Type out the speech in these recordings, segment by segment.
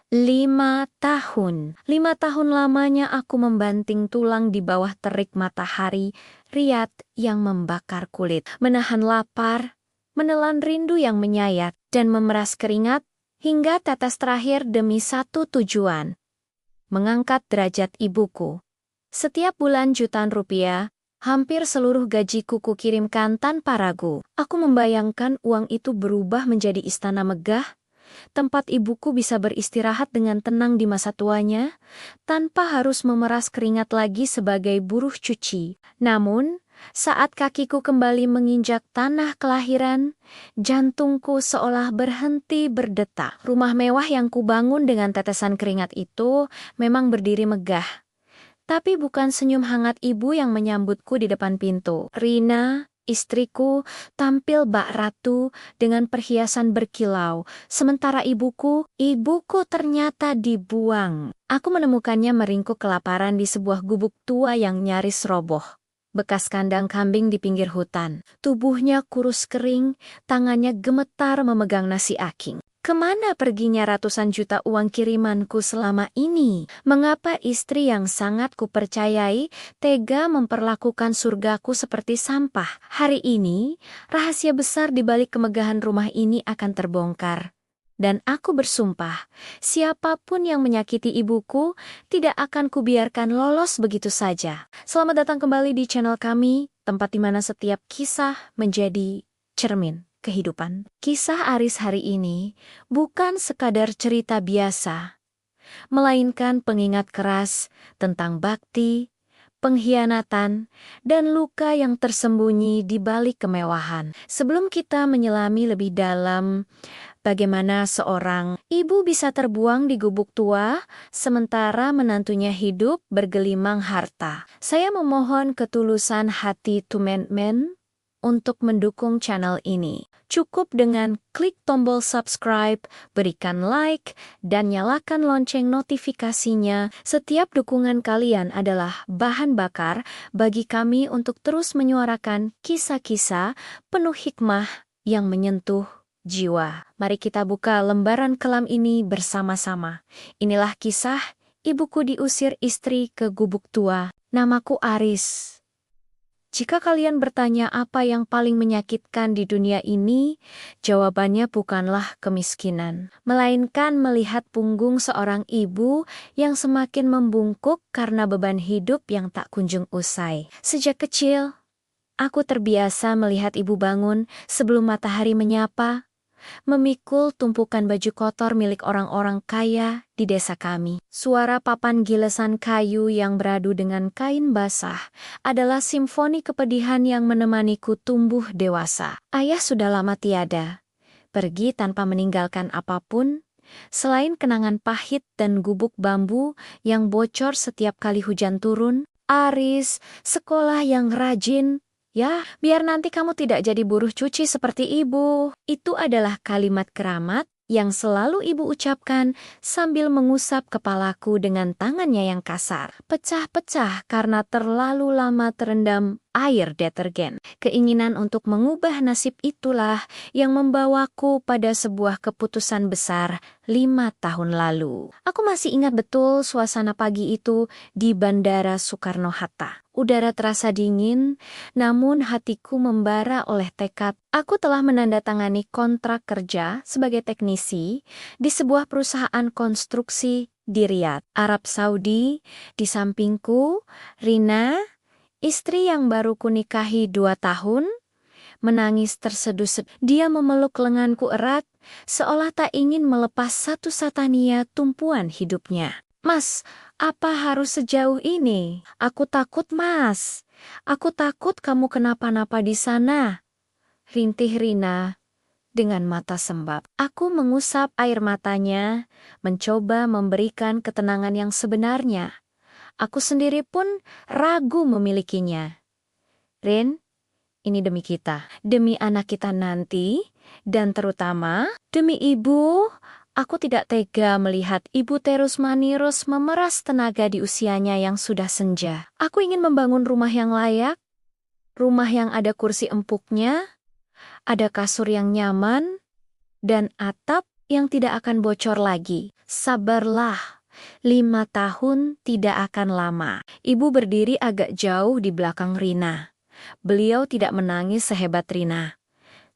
5 tahun. 5 tahun lamanya aku membanting tulang di bawah terik matahari Riyadh yang membakar kulit, menahan lapar, menelan rindu yang menyayat, dan memeras keringat hingga tetes terakhir demi satu tujuan: mengangkat derajat ibuku. Setiap bulan jutaan rupiah, hampir seluruh gajiku kukirimkan tanpa ragu. Aku membayangkan uang itu berubah menjadi istana megah, tempat ibuku bisa beristirahat dengan tenang di masa tuanya, tanpa harus memeras keringat lagi sebagai buruh cuci. Namun, saat kakiku kembali menginjak tanah kelahiran, jantungku seolah berhenti berdetak. Rumah mewah yang kubangun dengan tetesan keringat itu memang berdiri megah. Tapi bukan senyum hangat ibu yang menyambutku di depan pintu. Rina, istriku, tampil bak ratu dengan perhiasan berkilau, sementara ibuku ternyata dibuang. Aku menemukannya meringkuk kelaparan di sebuah gubuk tua yang nyaris roboh, bekas kandang kambing di pinggir hutan. Tubuhnya kurus kering, tangannya gemetar memegang nasi aking. Kemana perginya ratusan juta uang kirimanku selama ini? Mengapa istri yang sangat kupercayai tega memperlakukan surgaku seperti sampah? Hari ini, rahasia besar di balik kemegahan rumah ini akan terbongkar. Dan aku bersumpah, siapapun yang menyakiti ibuku tidak akan kubiarkan lolos begitu saja. Selamat datang kembali di channel kami, tempat di mana setiap kisah menjadi cermin kehidupan. Kisah Aris hari ini bukan sekadar cerita biasa, melainkan pengingat keras tentang bakti, pengkhianatan, dan luka yang tersembunyi di balik kemewahan. Sebelum kita menyelami lebih dalam bagaimana seorang ibu bisa terbuang di gubuk tua sementara menantunya hidup bergelimang harta, saya memohon ketulusan hati teman-teman untuk mendukung channel ini. Cukup dengan klik tombol subscribe, berikan like, dan nyalakan lonceng notifikasinya. Setiap dukungan kalian adalah bahan bakar bagi kami untuk terus menyuarakan kisah-kisah penuh hikmah yang menyentuh jiwa. Mari kita buka lembaran kelam ini bersama-sama. Inilah kisah ibuku diusir istri ke gubuk tua. Namaku Aris. Jika kalian bertanya apa yang paling menyakitkan di dunia ini, jawabannya bukanlah kemiskinan, melainkan melihat punggung seorang ibu yang semakin membungkuk karena beban hidup yang tak kunjung usai. Sejak kecil, aku terbiasa melihat ibu bangun sebelum matahari menyapa, memikul tumpukan baju kotor milik orang-orang kaya di desa kami. Suara papan gilesan kayu yang beradu dengan kain basah adalah simfoni kepedihan yang menemaniku tumbuh dewasa. Ayah sudah lama tiada, pergi tanpa meninggalkan apapun, selain kenangan pahit dan gubuk bambu yang bocor setiap kali hujan turun. Aris, sekolah yang rajin, ya, biar nanti kamu tidak jadi buruh cuci seperti ibu. Itu adalah kalimat keramat yang selalu ibu ucapkan sambil mengusap kepalaku dengan tangannya yang kasar, pecah-pecah karena terlalu lama terendam air detergen. Keinginan untuk mengubah nasib itulah yang membawaku pada sebuah keputusan besar 5 tahun lalu. Aku masih ingat betul suasana pagi itu di Bandara Soekarno-Hatta. Udara terasa dingin, namun hatiku membara oleh tekad. Aku telah menandatangani kontrak kerja sebagai teknisi di sebuah perusahaan konstruksi di Riyadh, Arab Saudi. Di sampingku, Rina, istri yang baru kunikahi 2 tahun, menangis terseduh-seduh. Dia memeluk lenganku erat, seolah tak ingin melepas satu satania tumpuan hidupnya. Mas, apa harus sejauh ini? Aku takut, Mas. Aku takut kamu kenapa-napa di sana, rintih Rina dengan mata sembab. Aku mengusap air matanya, mencoba memberikan ketenangan yang sebenarnya. Aku sendiri pun ragu memilikinya. Rin, ini demi kita, demi anak kita nanti, dan terutama demi ibu. Aku tidak tega melihat ibu terus-menerus memeras tenaga di usianya yang sudah senja. Aku ingin membangun rumah yang layak, rumah yang ada kursi empuknya, ada kasur yang nyaman, dan atap yang tidak akan bocor lagi. Sabarlah, 5 tahun tidak akan lama. Ibu berdiri agak jauh di belakang Rina. Beliau tidak menangis sehebat Rina,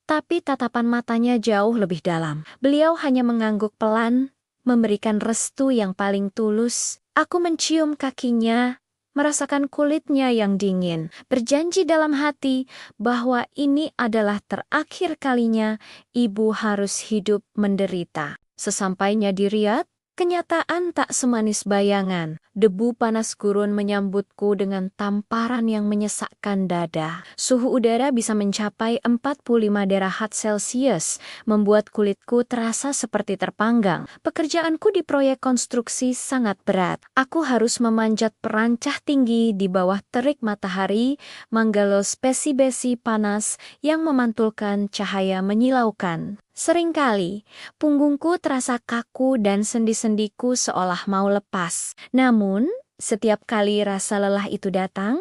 tapi tatapan matanya jauh lebih dalam. Beliau hanya mengangguk pelan, memberikan restu yang paling tulus. Aku mencium kakinya, merasakan kulitnya yang dingin, berjanji dalam hati bahwa ini adalah terakhir kalinya ibu harus hidup menderita. Sesampainya di Riyadh, kenyataan tak semanis bayangan. Debu panas gurun menyambutku dengan tamparan yang menyesakkan dada. Suhu udara bisa mencapai 45 derajat Celcius, membuat kulitku terasa seperti terpanggang. Pekerjaanku di proyek konstruksi sangat berat. Aku harus memanjat perancah tinggi di bawah terik matahari, menggalau besi-besi panas yang memantulkan cahaya menyilaukan. Seringkali, punggungku terasa kaku dan sendi-sendiku seolah mau lepas. Namun, setiap kali rasa lelah itu datang,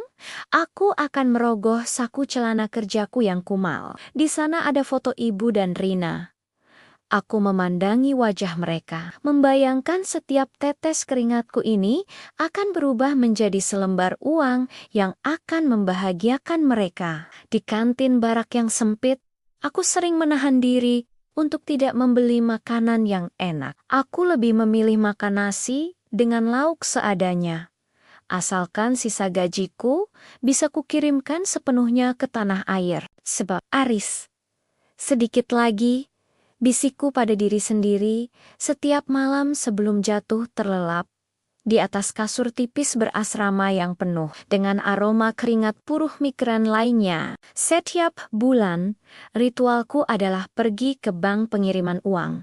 aku akan merogoh saku celana kerjaku yang kumal. Di sana ada foto ibu dan Rina. Aku memandangi wajah mereka, membayangkan setiap tetes keringatku ini akan berubah menjadi selembar uang yang akan membahagiakan mereka. Di kantin barak yang sempit, aku sering menahan diri untuk tidak membeli makanan yang enak. Aku lebih memilih makan nasi dengan lauk seadanya. Asalkan sisa gajiku bisa kukirimkan sepenuhnya ke tanah air. Sebab Aris, sedikit lagi, bisikku pada diri sendiri setiap malam sebelum jatuh terlelap di atas kasur tipis berasrama yang penuh dengan aroma keringat puruh migran lainnya. Setiap bulan, ritualku adalah pergi ke bank pengiriman uang.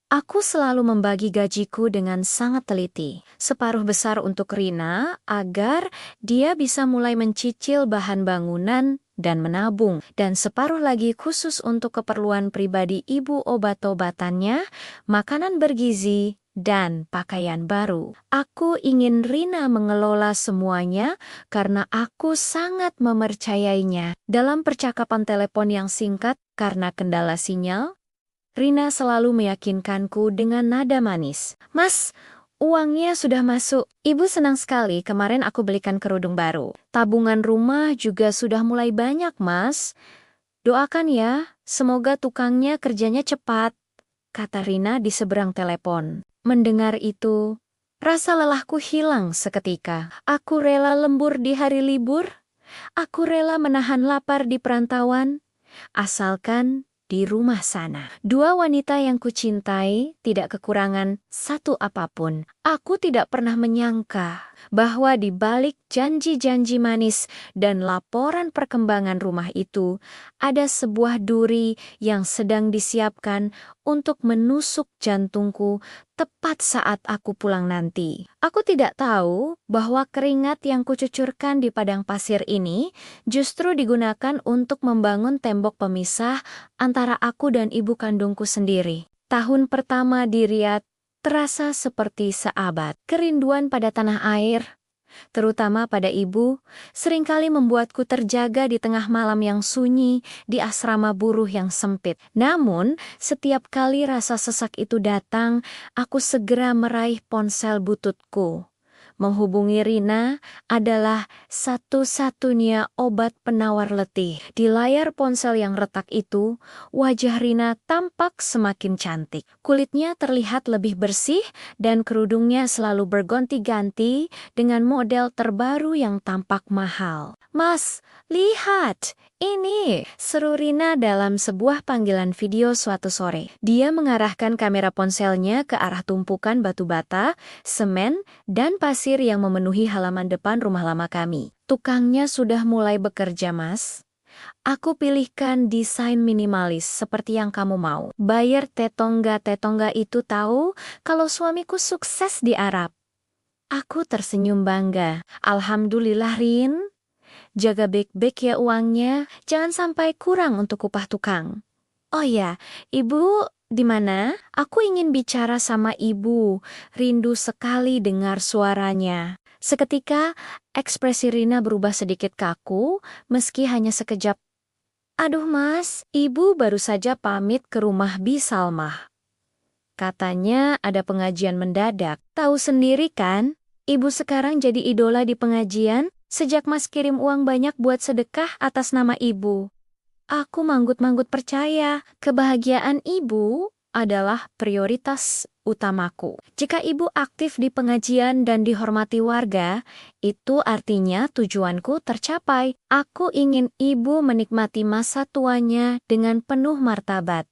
Aku selalu membagi gajiku dengan sangat teliti. Separuh besar untuk Rina agar dia bisa mulai mencicil bahan bangunan dan menabung. Dan separuh lagi khusus untuk keperluan pribadi ibu, obat-obatannya, makanan bergizi, dan pakaian baru. Aku ingin Rina mengelola semuanya karena aku sangat mempercayainya. Dalam percakapan telepon yang singkat karena kendala sinyal, Rina selalu meyakinkanku dengan nada manis. Mas, uangnya sudah masuk. Ibu senang sekali kemarin aku belikan kerudung baru. Tabungan rumah juga sudah mulai banyak, Mas. Doakan ya, semoga tukangnya kerjanya cepat, kata Rina di seberang telepon. Mendengar itu, rasa lelahku hilang seketika. Aku rela lembur di hari libur. Aku rela menahan lapar di perantauan, asalkan di rumah sana. Dua wanita yang kucintai tidak kekurangan satu apapun. Aku tidak pernah menyangka bahwa di balik janji-janji manis dan laporan perkembangan rumah itu, ada sebuah duri yang sedang disiapkan untuk menusuk jantungku tepat saat aku pulang nanti. Aku tidak tahu bahwa keringat yang kucucurkan di padang pasir ini justru digunakan untuk membangun tembok pemisah antara aku dan ibu kandungku sendiri. Tahun pertama di Riyadh terasa seperti seabad. Kerinduan pada tanah air, terutama pada ibu, seringkali membuatku terjaga di tengah malam yang sunyi di asrama buruh yang sempit. Namun, setiap kali rasa sesak itu datang, aku segera meraih ponsel bututku. Menghubungi Rina adalah satu-satunya obat penawar letih. Di layar ponsel yang retak itu, wajah Rina tampak semakin cantik. Kulitnya terlihat lebih bersih dan kerudungnya selalu berganti-ganti dengan model terbaru yang tampak mahal. Mas, lihat! Ini, seru Rina dalam sebuah panggilan video suatu sore. Dia mengarahkan kamera ponselnya ke arah tumpukan batu bata, semen, dan pasir yang memenuhi halaman depan rumah lama kami. Tukangnya sudah mulai bekerja, Mas. Aku pilihkan desain minimalis seperti yang kamu mau. Bayar tetongga-tetongga itu tahu kalau suamiku sukses di Arab. Aku tersenyum bangga. Alhamdulillah, Rin. Jaga baik-baik ya uangnya, jangan sampai kurang untuk upah tukang. Oh ya, ibu di mana? Aku ingin bicara sama ibu, rindu sekali dengar suaranya. Seketika, ekspresi Rina berubah sedikit kaku, meski hanya sekejap. Aduh mas, ibu baru saja pamit ke rumah Bi Salmah. Katanya ada pengajian mendadak. Tahu sendiri kan, ibu sekarang jadi idola di pengajian sejak Mas kirim uang banyak buat sedekah atas nama ibu. Aku manggut-manggut percaya kebahagiaan ibu adalah prioritas utamaku. Jika ibu aktif di pengajian dan dihormati warga, itu artinya tujuanku tercapai. Aku ingin ibu menikmati masa tuanya dengan penuh martabat.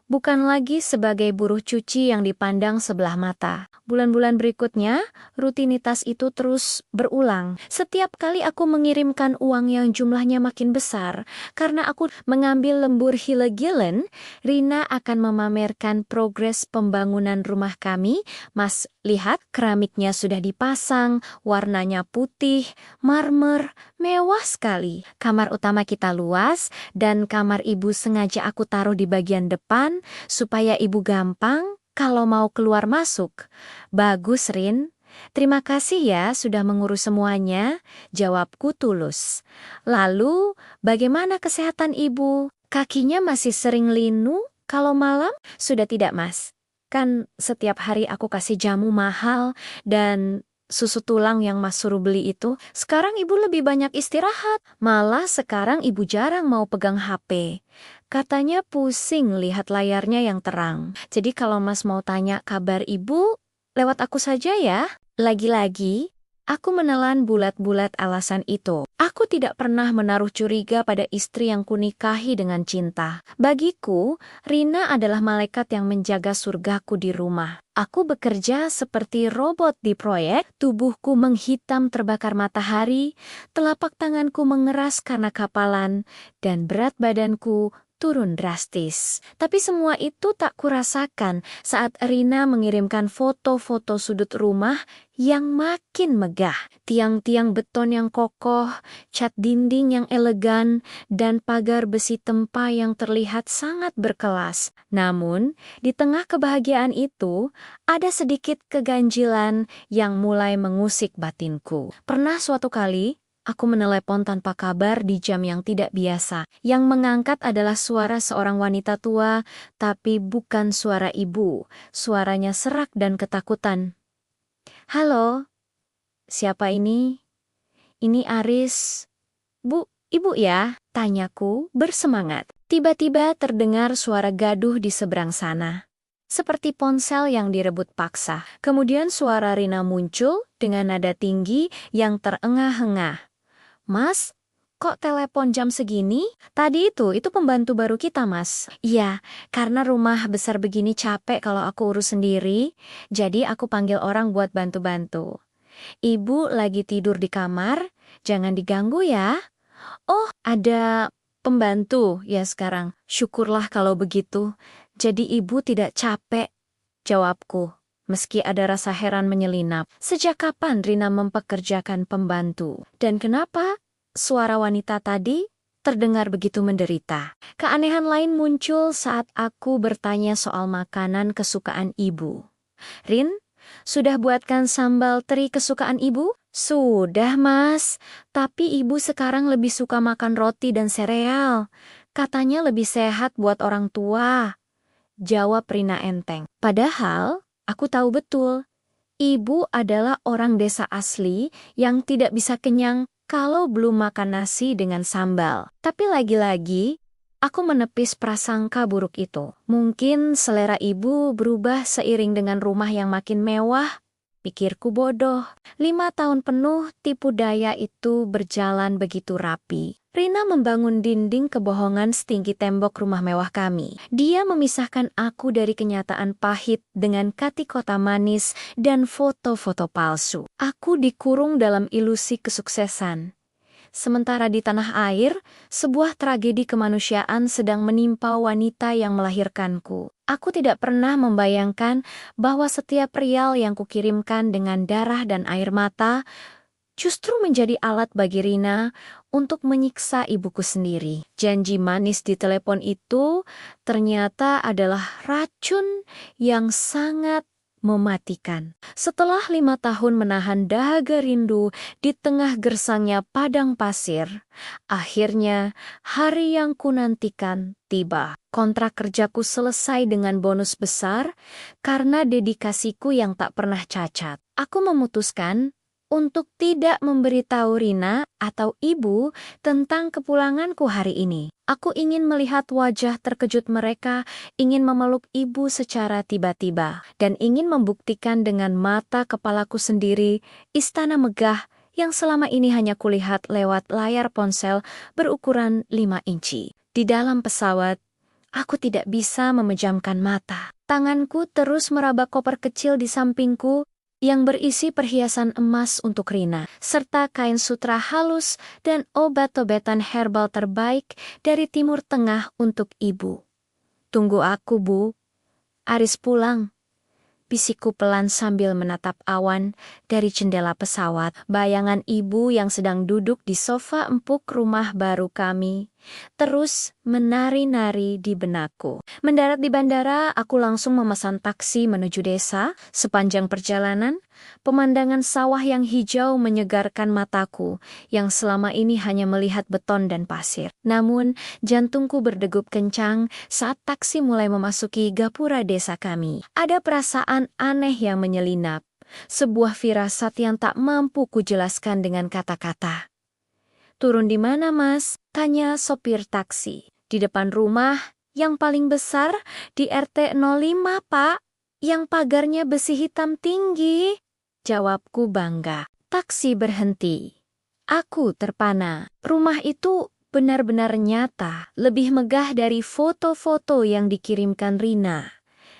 Bukan lagi sebagai buruh cuci yang dipandang sebelah mata. Bulan-bulan berikutnya, rutinitas itu terus berulang. Setiap kali aku mengirimkan uang yang jumlahnya makin besar, karena aku mengambil lembur Hilegilen, Rina akan memamerkan progres pembangunan rumah kami. Mas, lihat keramiknya sudah dipasang, warnanya putih, marmer, mewah sekali. Kamar utama kita luas, dan kamar ibu sengaja aku taruh di bagian depan, supaya ibu gampang kalau mau keluar masuk. Bagus, Rin. Terima kasih ya sudah mengurus semuanya. Jawabku tulus. Lalu, bagaimana kesehatan ibu? Kakinya masih sering linu kalau malam? Sudah tidak, Mas. Kan setiap hari aku kasih jamu mahal dan susu tulang yang Mas suruh beli itu. Sekarang ibu lebih banyak istirahat. Malah sekarang ibu jarang mau pegang HP. Katanya pusing lihat layarnya yang terang. Jadi kalau Mas mau tanya kabar ibu, lewat aku saja ya. Lagi-lagi, aku menelan bulat-bulat alasan itu. Aku tidak pernah menaruh curiga pada istri yang kunikahi dengan cinta. Bagiku, Rina adalah malaikat yang menjaga surgaku di rumah. Aku bekerja seperti robot di proyek, tubuhku menghitam terbakar matahari, telapak tanganku mengeras karena kapalan, dan berat badanku turun drastis. Tapi semua itu tak kurasakan saat Rina mengirimkan foto-foto sudut rumah yang makin megah. Tiang-tiang beton yang kokoh, cat dinding yang elegan, dan pagar besi tempa yang terlihat sangat berkelas. Namun, di tengah kebahagiaan itu, ada sedikit keganjilan yang mulai mengusik batinku. Pernah suatu kali, aku menelepon tanpa kabar di jam yang tidak biasa. Yang mengangkat adalah suara seorang wanita tua, tapi bukan suara ibu. Suaranya serak dan ketakutan. Halo, siapa ini? Ini Aris. Bu, ibu ya? Tanyaku bersemangat. Tiba-tiba terdengar suara gaduh di seberang sana. Seperti ponsel yang direbut paksa. Kemudian suara Rina muncul dengan nada tinggi yang terengah-engah. Mas, kok telepon jam segini? Tadi itu pembantu baru kita, Mas. Iya, karena rumah besar begini capek kalau aku urus sendiri, jadi aku panggil orang buat bantu-bantu. Ibu lagi tidur di kamar, jangan diganggu ya. Oh, ada pembantu ya sekarang. Syukurlah kalau begitu. Jadi ibu tidak capek, jawabku. Meski ada rasa heran menyelinap, sejak kapan Rina mempekerjakan pembantu? Dan kenapa suara wanita tadi terdengar begitu menderita? Keanehan lain muncul saat aku bertanya soal makanan kesukaan ibu. Rin, sudah buatkan sambal teri kesukaan ibu? Sudah, Mas. Tapi ibu sekarang lebih suka makan roti dan sereal. Katanya lebih sehat buat orang tua, jawab Rina enteng. Padahal, aku tahu betul, ibu adalah orang desa asli yang tidak bisa kenyang kalau belum makan nasi dengan sambal. Tapi lagi-lagi, aku menepis prasangka buruk itu. Mungkin selera ibu berubah seiring dengan rumah yang makin mewah. Pikirku bodoh. 5 tahun penuh tipu daya itu berjalan begitu rapi. Rina membangun dinding kebohongan setinggi tembok rumah mewah kami. Dia memisahkan aku dari kenyataan pahit dengan kata-kata manis dan foto-foto palsu. Aku dikurung dalam ilusi kesuksesan. Sementara di tanah air, sebuah tragedi kemanusiaan sedang menimpa wanita yang melahirkanku. Aku tidak pernah membayangkan bahwa setiap rial yang kukirimkan dengan darah dan air mata justru menjadi alat bagi Rina untuk menyiksa ibuku sendiri. Janji manis di telepon itu ternyata adalah racun yang sangat mematikan. Setelah 5 tahun menahan dahaga rindu di tengah gersangnya padang pasir, akhirnya hari yang kunantikan tiba. Kontrak kerjaku selesai dengan bonus besar karena dedikasiku yang tak pernah cacat. Aku memutuskan untuk tidak memberitahu Rina atau ibu tentang kepulanganku hari ini. Aku ingin melihat wajah terkejut mereka, ingin memeluk ibu secara tiba-tiba, dan ingin membuktikan dengan mata kepalaku sendiri istana megah yang selama ini hanya kulihat lewat layar ponsel berukuran 5 inci. Di dalam pesawat, aku tidak bisa memejamkan mata. Tanganku terus meraba koper kecil di sampingku yang berisi perhiasan emas untuk Rina, serta kain sutra halus dan obat-obatan herbal terbaik dari Timur Tengah untuk ibu. "Tunggu aku, Bu. Aris pulang," bisikku pelan sambil menatap awan dari jendela pesawat. Bayangan ibu yang sedang duduk di sofa empuk rumah baru kami terus menari-nari di benakku. Mendarat di bandara, aku langsung memesan taksi menuju desa. Sepanjang perjalanan, pemandangan sawah yang hijau menyegarkan mataku yang selama ini hanya melihat beton dan pasir. Namun, jantungku berdegup kencang saat taksi mulai memasuki gapura desa kami. Ada perasaan aneh yang menyelinap, sebuah firasat yang tak mampu kujelaskan dengan kata-kata. "Turun di mana, Mas?" tanya sopir taksi. "Di depan rumah yang paling besar di RT 05, Pak, yang pagarnya besi hitam tinggi," jawabku bangga. Taksi berhenti. Aku terpana. Rumah itu benar-benar nyata, lebih megah dari foto-foto yang dikirimkan Rina.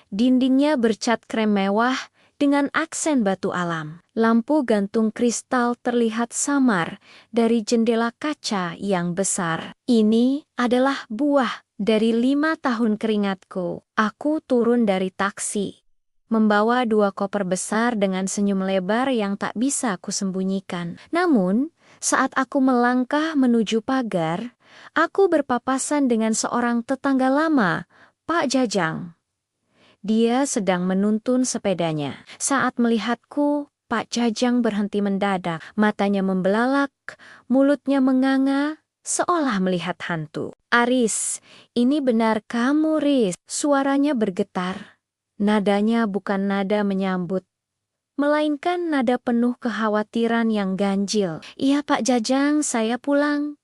Dindingnya bercat krem mewah dengan aksen batu alam. Lampu gantung kristal terlihat samar dari jendela kaca yang besar. Ini adalah buah dari 5 tahun keringatku. Aku turun dari taksi, membawa 2 koper besar dengan senyum lebar yang tak bisa kusembunyikan. Namun, saat aku melangkah menuju pagar, aku berpapasan dengan seorang tetangga lama, Pak Jajang. Dia sedang menuntun sepedanya. Saat melihatku, Pak Jajang berhenti mendadak. Matanya membelalak, mulutnya menganga, seolah melihat hantu. "Aris, ini benar kamu, Riz." Suaranya bergetar. Nadanya bukan nada menyambut, melainkan nada penuh kekhawatiran yang ganjil. "Iya, Pak Jajang, saya pulang."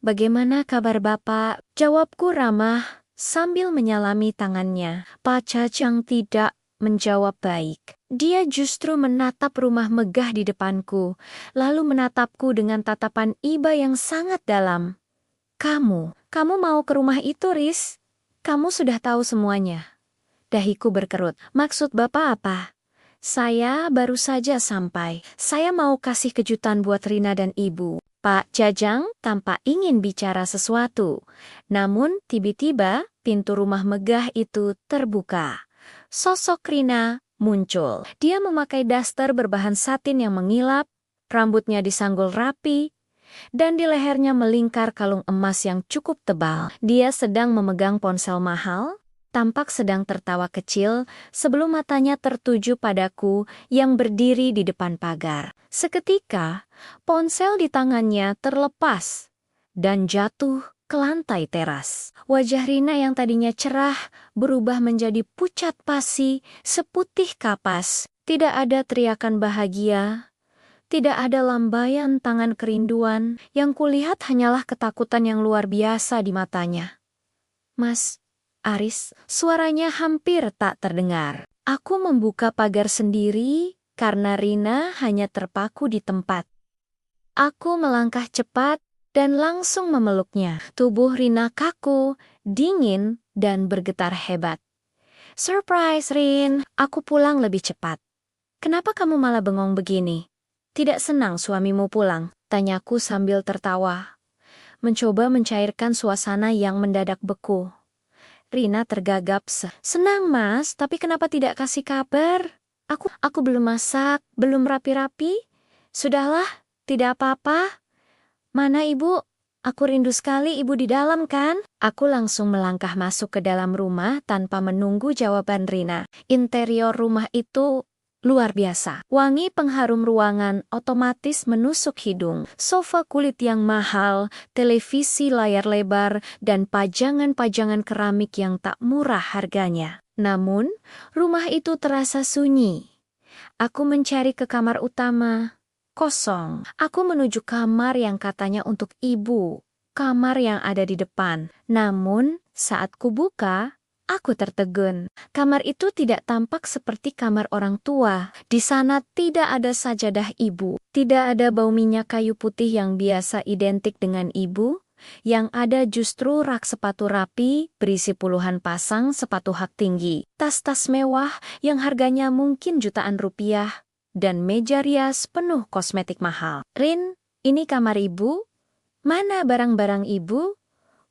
"Bagaimana kabar Bapak?" jawabku ramah sambil menyalami tangannya. Pak Jajang tidak menjawab baik. Dia justru menatap rumah megah di depanku, lalu menatapku dengan tatapan iba yang sangat dalam. Kamu mau ke rumah itu, Riz? Kamu sudah tahu semuanya." Dahiku berkerut. "Maksud Bapak apa?" "Saya baru saja sampai. Saya mau kasih kejutan buat Rina dan Ibu." Pak Jajang tampak ingin bicara sesuatu. Namun tiba-tiba pintu rumah megah itu terbuka. Sosok Rina muncul. Dia memakai daster berbahan satin yang mengilap, rambutnya disanggul rapi, dan di lehernya melingkar kalung emas yang cukup tebal. Dia sedang memegang ponsel mahal, tampak sedang tertawa kecil sebelum matanya tertuju padaku yang berdiri di depan pagar. Seketika, ponsel di tangannya terlepas dan jatuh ke lantai teras. Wajah Rina yang tadinya cerah berubah menjadi pucat pasi, seputih kapas. Tidak ada teriakan bahagia, tidak ada lambaian tangan kerinduan. Yang kulihat hanyalah ketakutan yang luar biasa di matanya. "Mas, Aris," suaranya hampir tak terdengar. Aku membuka pagar sendiri karena Rina hanya terpaku di tempat. Aku melangkah cepat dan langsung memeluknya. Tubuh Rina kaku, dingin, dan bergetar hebat. "Surprise, Rin, aku pulang lebih cepat." "Kenapa kamu malah bengong begini? Tidak senang suamimu pulang?" tanyaku sambil tertawa, mencoba mencairkan suasana yang mendadak beku. Rina tergagap. "Senang, Mas, tapi kenapa tidak kasih kabar? Aku belum masak, belum rapi-rapi." "Sudahlah, tidak apa-apa. Mana Ibu?" Aku rindu sekali ibu di dalam kan? Aku langsung melangkah masuk ke dalam rumah tanpa menunggu jawaban Rina. Interior rumah itu luar biasa. Wangi pengharum ruangan otomatis menusuk hidung. Sofa kulit yang mahal, televisi layar lebar, dan pajangan-pajangan keramik yang tak murah harganya. Namun, rumah itu terasa sunyi. Aku mencari ke kamar utama. Kosong. Aku menuju kamar yang katanya untuk ibu. Kamar yang ada di depan. Namun, saat kubuka, aku tertegun. Kamar itu tidak tampak seperti kamar orang tua. Di sana tidak ada sajadah ibu. Tidak ada bau minyak kayu putih yang biasa identik dengan ibu. Yang ada justru rak sepatu rapi berisi puluhan pasang sepatu hak tinggi. Tas-tas mewah yang harganya mungkin jutaan rupiah. Dan meja rias penuh kosmetik mahal. Rin, ini kamar ibu? Mana barang-barang ibu?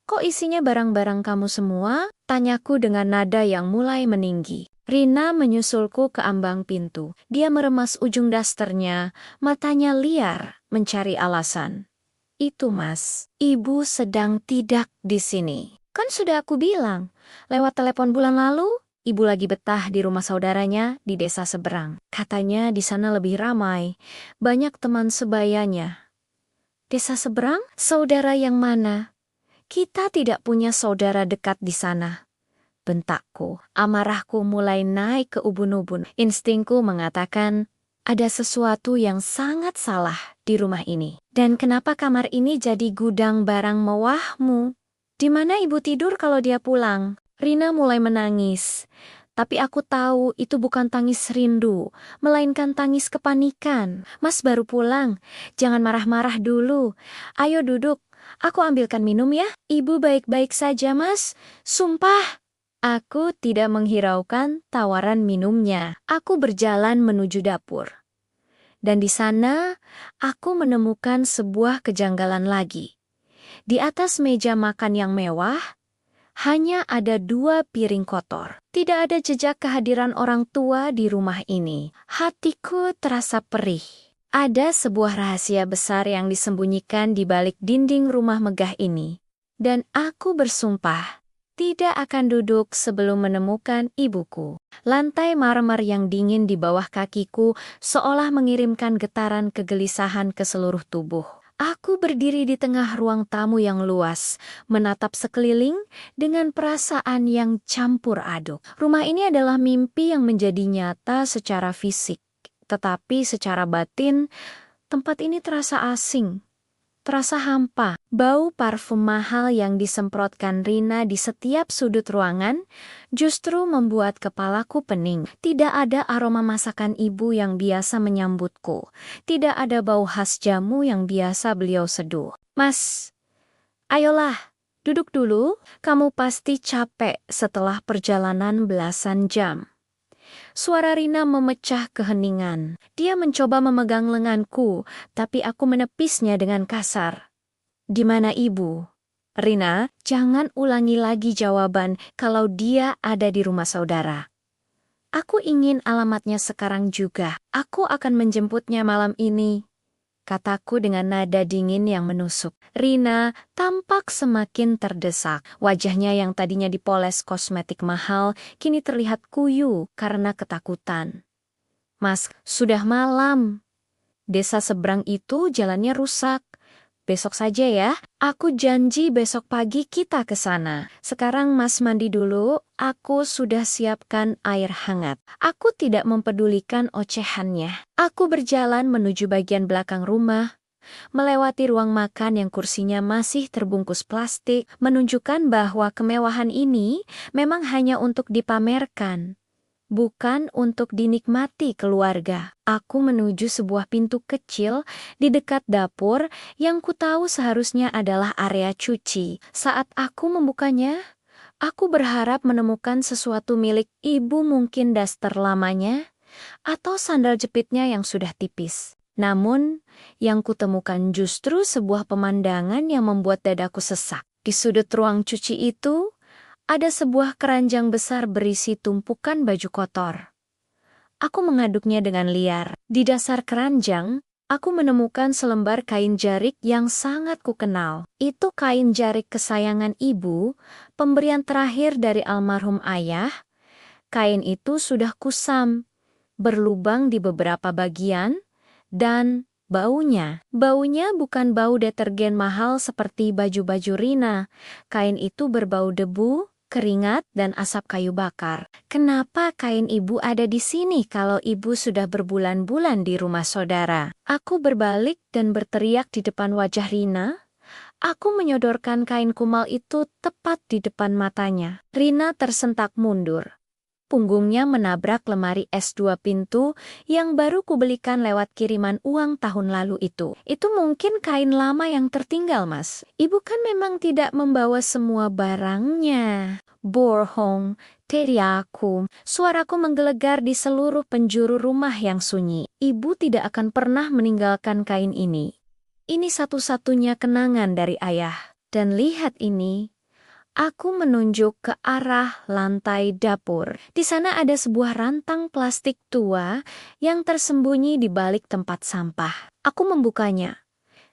Kok isinya barang-barang kamu semua? Tanyaku dengan nada yang mulai meninggi. Rina menyusulku ke ambang pintu. Dia meremas ujung dasternya, matanya liar, mencari alasan. Itu mas, ibu sedang tidak di sini. Kan sudah aku bilang, lewat telepon bulan lalu, ibu lagi betah di rumah saudaranya di desa seberang. Katanya di sana lebih ramai, banyak teman sebayanya. Desa seberang? Saudara yang mana? Kita tidak punya saudara dekat di sana. Bentakku, amarahku mulai naik ke ubun-ubun. Instingku mengatakan, ada sesuatu yang sangat salah di rumah ini. Dan kenapa kamar ini jadi gudang barang mewahmu? Di mana ibu tidur kalau dia pulang? Rina mulai menangis. Tapi aku tahu itu bukan tangis rindu, melainkan tangis kepanikan. Mas baru pulang, jangan marah-marah dulu. Ayo duduk, aku ambilkan minum ya. Ibu baik-baik saja mas, sumpah. Aku tidak menghiraukan tawaran minumnya. Aku berjalan menuju dapur. Dan di sana, aku menemukan sebuah kejanggalan lagi. Di atas meja makan yang mewah, hanya ada 2 piring kotor. Tidak ada jejak kehadiran orang tua di rumah ini. Hatiku terasa perih. Ada sebuah rahasia besar yang disembunyikan di balik dinding rumah megah ini. Dan aku bersumpah, tidak akan duduk sebelum menemukan ibuku. Lantai marmer yang dingin di bawah kakiku seolah mengirimkan getaran kegelisahan ke seluruh tubuh. Aku berdiri di tengah ruang tamu yang luas, menatap sekeliling dengan perasaan yang campur aduk. Rumah ini adalah mimpi yang menjadi nyata secara fisik, tetapi secara batin, tempat ini terasa asing. Terasa hampa. Bau parfum mahal yang disemprotkan Rina di setiap sudut ruangan justru membuat kepalaku pening. Tidak ada aroma masakan ibu yang biasa menyambutku. Tidak ada bau khas jamu yang biasa beliau seduh. Mas, ayolah, duduk dulu. Kamu pasti capek setelah perjalanan belasan jam. Suara Rina memecah keheningan. Dia mencoba memegang lenganku, tapi aku menepisnya dengan kasar. Di mana ibu? Rina, jangan ulangi lagi jawaban kalau dia ada di rumah saudara. Aku ingin alamatnya sekarang juga. Aku akan menjemputnya malam ini, kataku dengan nada dingin yang menusuk. Rina tampak semakin terdesak. Wajahnya yang tadinya dipoles kosmetik mahal, kini terlihat kuyu karena ketakutan. Mas, sudah malam. Desa seberang itu jalannya rusak. Besok saja ya. Aku janji besok pagi kita ke sana. Sekarang Mas mandi dulu, aku sudah siapkan air hangat. Aku tidak mempedulikan ocehannya. Aku berjalan menuju bagian belakang rumah, melewati ruang makan yang kursinya masih terbungkus plastik, menunjukkan bahwa kemewahan ini memang hanya untuk dipamerkan, bukan untuk dinikmati keluarga. Aku menuju sebuah pintu kecil di dekat dapur yang kutahu seharusnya adalah area cuci. Saat aku membukanya, aku berharap menemukan sesuatu milik ibu, mungkin daster lamanya atau sandal jepitnya yang sudah tipis. Namun, yang kutemukan justru sebuah pemandangan yang membuat dadaku sesak. Di sudut ruang cuci itu, ada sebuah keranjang besar berisi tumpukan baju kotor. Aku mengaduknya dengan liar. Di dasar keranjang, aku menemukan selembar kain jarik yang sangat kukenal. Itu kain jarik kesayangan ibu, pemberian terakhir dari almarhum ayah. Kain itu sudah kusam, berlubang di beberapa bagian, dan baunya bukan bau detergen mahal seperti baju-baju Rina. Kain itu berbau debu, keringat, dan asap kayu bakar. Kenapa kain ibu ada di sini kalau ibu sudah berbulan-bulan di rumah saudara? Aku berbalik dan berteriak di depan wajah Rina. Aku menyodorkan kain kumal itu tepat di depan matanya. Rina tersentak mundur. Punggungnya menabrak lemari es 2 pintu yang baru kubelikan lewat kiriman uang tahun lalu itu. Itu mungkin kain lama yang tertinggal, Mas. Ibu kan memang tidak membawa semua barangnya. Bohong, teriakku. Suaraku menggelegar di seluruh penjuru rumah yang sunyi. Ibu tidak akan pernah meninggalkan kain ini. Ini satu-satunya kenangan dari ayah. Dan lihat ini. Aku menunjuk ke arah lantai dapur. Di sana ada sebuah rantang plastik tua yang tersembunyi di balik tempat sampah. Aku membukanya,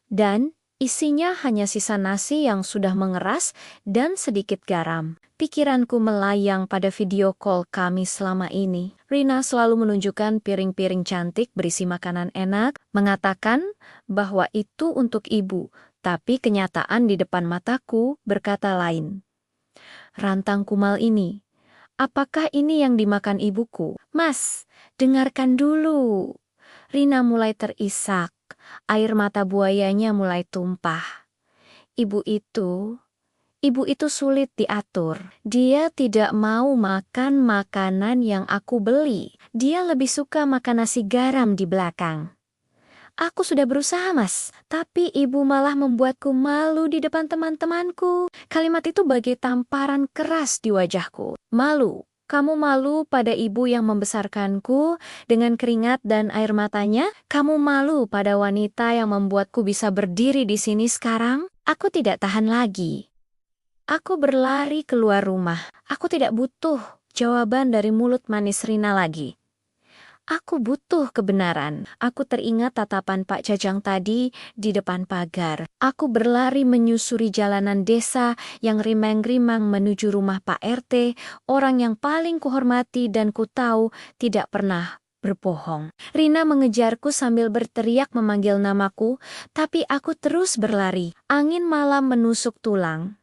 dan isinya hanya sisa nasi yang sudah mengeras dan sedikit garam. Pikiranku melayang pada video call kami selama ini. Rina selalu menunjukkan piring-piring cantik berisi makanan enak, mengatakan bahwa itu untuk ibu, tapi kenyataan di depan mataku berkata lain. Rantang kumal ini, apakah ini yang dimakan ibuku? Mas, dengarkan dulu. Rina mulai terisak, air mata buayanya mulai tumpah. Ibu itu sulit diatur. Dia tidak mau makan makanan yang aku beli. Dia lebih suka makan nasi garam di belakang. Aku sudah berusaha, Mas, tapi ibu malah membuatku malu di depan teman-temanku. Kalimat itu bagai tamparan keras di wajahku. Malu. Kamu malu pada ibu yang membesarkanku dengan keringat dan air matanya? Kamu malu pada wanita yang membuatku bisa berdiri di sini sekarang? Aku tidak tahan lagi. Aku berlari keluar rumah. Aku tidak butuh jawaban dari mulut manis Rina lagi. Aku butuh kebenaran. Aku teringat tatapan Pak Jajang tadi di depan pagar. Aku berlari menyusuri jalanan desa yang rimang-rimang menuju rumah Pak RT, orang yang paling kuhormati dan kutahu tidak pernah berbohong. Rina mengejarku sambil berteriak memanggil namaku, tapi aku terus berlari. Angin malam menusuk tulang.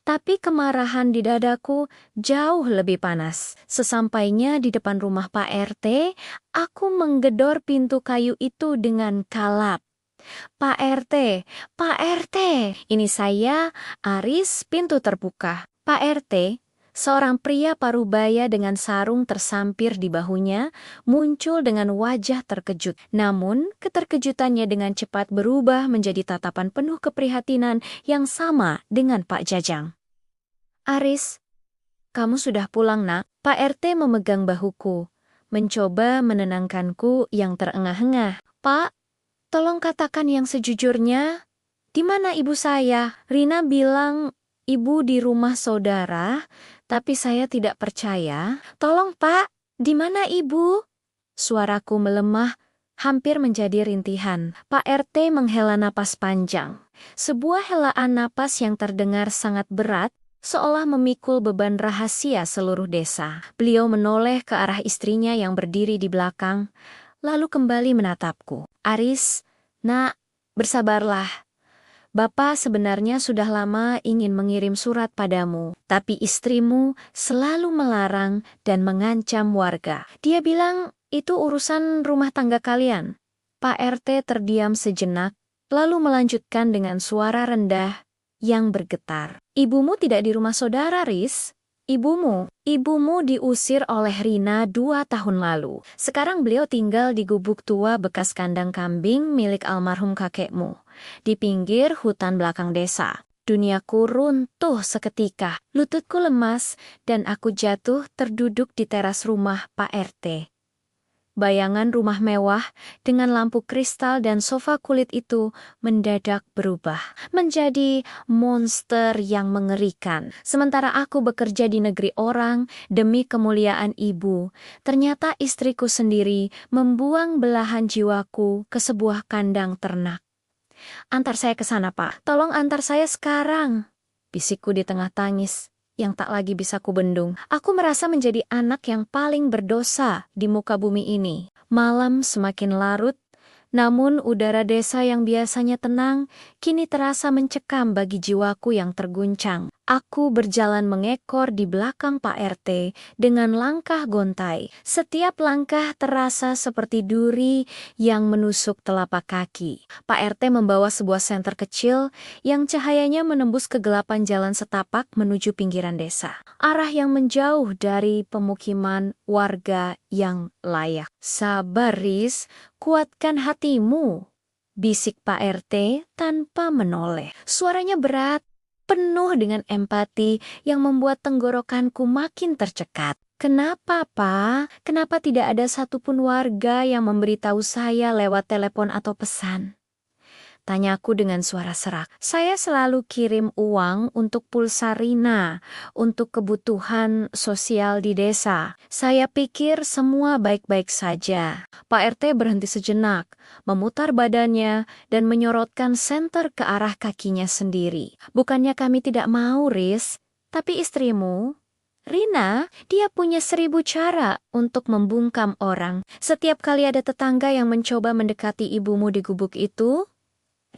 Tapi kemarahan di dadaku jauh lebih panas. Sesampainya di depan rumah Pak RT, aku menggedor pintu kayu itu dengan kalap. Pak RT, Pak RT, ini saya, Aris, pintu terbuka. Pak RT, seorang pria parubaya dengan sarung tersampir di bahunya, muncul dengan wajah terkejut. Namun, keterkejutannya dengan cepat berubah menjadi tatapan penuh keprihatinan yang sama dengan Pak Jajang. Aris, kamu sudah pulang, Nak? Pak RT memegang bahuku, mencoba menenangkanku yang terengah-engah. Pak, tolong katakan yang sejujurnya. Di mana ibu saya? Rina bilang ibu di rumah saudara, tapi saya tidak percaya. Tolong, Pak, di mana ibu? Suaraku melemah, hampir menjadi rintihan. Pak RT menghela napas panjang. Sebuah helaan napas yang terdengar sangat berat, seolah memikul beban rahasia seluruh desa. Beliau menoleh ke arah istrinya yang berdiri di belakang, lalu kembali menatapku. Aris, Nak, bersabarlah. Bapak sebenarnya sudah lama ingin mengirim surat padamu, tapi istrimu selalu melarang dan mengancam warga. Dia bilang itu urusan rumah tangga kalian. Pak RT terdiam sejenak, lalu melanjutkan dengan suara rendah yang bergetar. Ibumu tidak di rumah saudara, Riz. Ibumu diusir oleh Rina 2 tahun lalu. Sekarang beliau tinggal di gubuk tua bekas kandang kambing milik almarhum kakekmu, di pinggir hutan belakang desa. Duniaku runtuh seketika. Lututku lemas dan aku jatuh terduduk di teras rumah Pak RT. Bayangan rumah mewah dengan lampu kristal dan sofa kulit itu mendadak berubah menjadi monster yang mengerikan. Sementara aku bekerja di negeri orang demi kemuliaan ibu, ternyata istriku sendiri membuang belahan jiwaku ke sebuah kandang ternak. Antar saya ke sana, Pak. Tolong antar saya sekarang. Bisikku di tengah tangis yang tak lagi bisa kubendung. Aku merasa menjadi anak yang paling berdosa di muka bumi ini. Malam semakin larut, namun udara desa yang biasanya tenang kini terasa mencekam bagi jiwaku yang terguncang. Aku berjalan mengekor di belakang Pak RT dengan langkah gontai. Setiap langkah terasa seperti duri yang menusuk telapak kaki. Pak RT membawa sebuah senter kecil yang cahayanya menembus kegelapan jalan setapak menuju pinggiran desa. Arah yang menjauh dari pemukiman warga yang layak. Sabar, Riz, kuatkan hatimu, bisik Pak RT tanpa menoleh. Suaranya berat, penuh dengan empati yang membuat tenggorokanku makin tercekat. Kenapa, Pak? Kenapa tidak ada satupun warga yang memberitahu saya lewat telepon atau pesan? Tanyaku dengan suara serak. Saya selalu kirim uang untuk pulsa Rina, untuk kebutuhan sosial di desa. Saya pikir semua baik-baik saja. Pak RT berhenti sejenak, memutar badannya, dan menyorotkan senter ke arah kakinya sendiri. Bukannya kami tidak mau, Riz, tapi istrimu, Rina, dia punya 1000 cara untuk membungkam orang. Setiap kali ada tetangga yang mencoba mendekati ibumu di gubuk itu,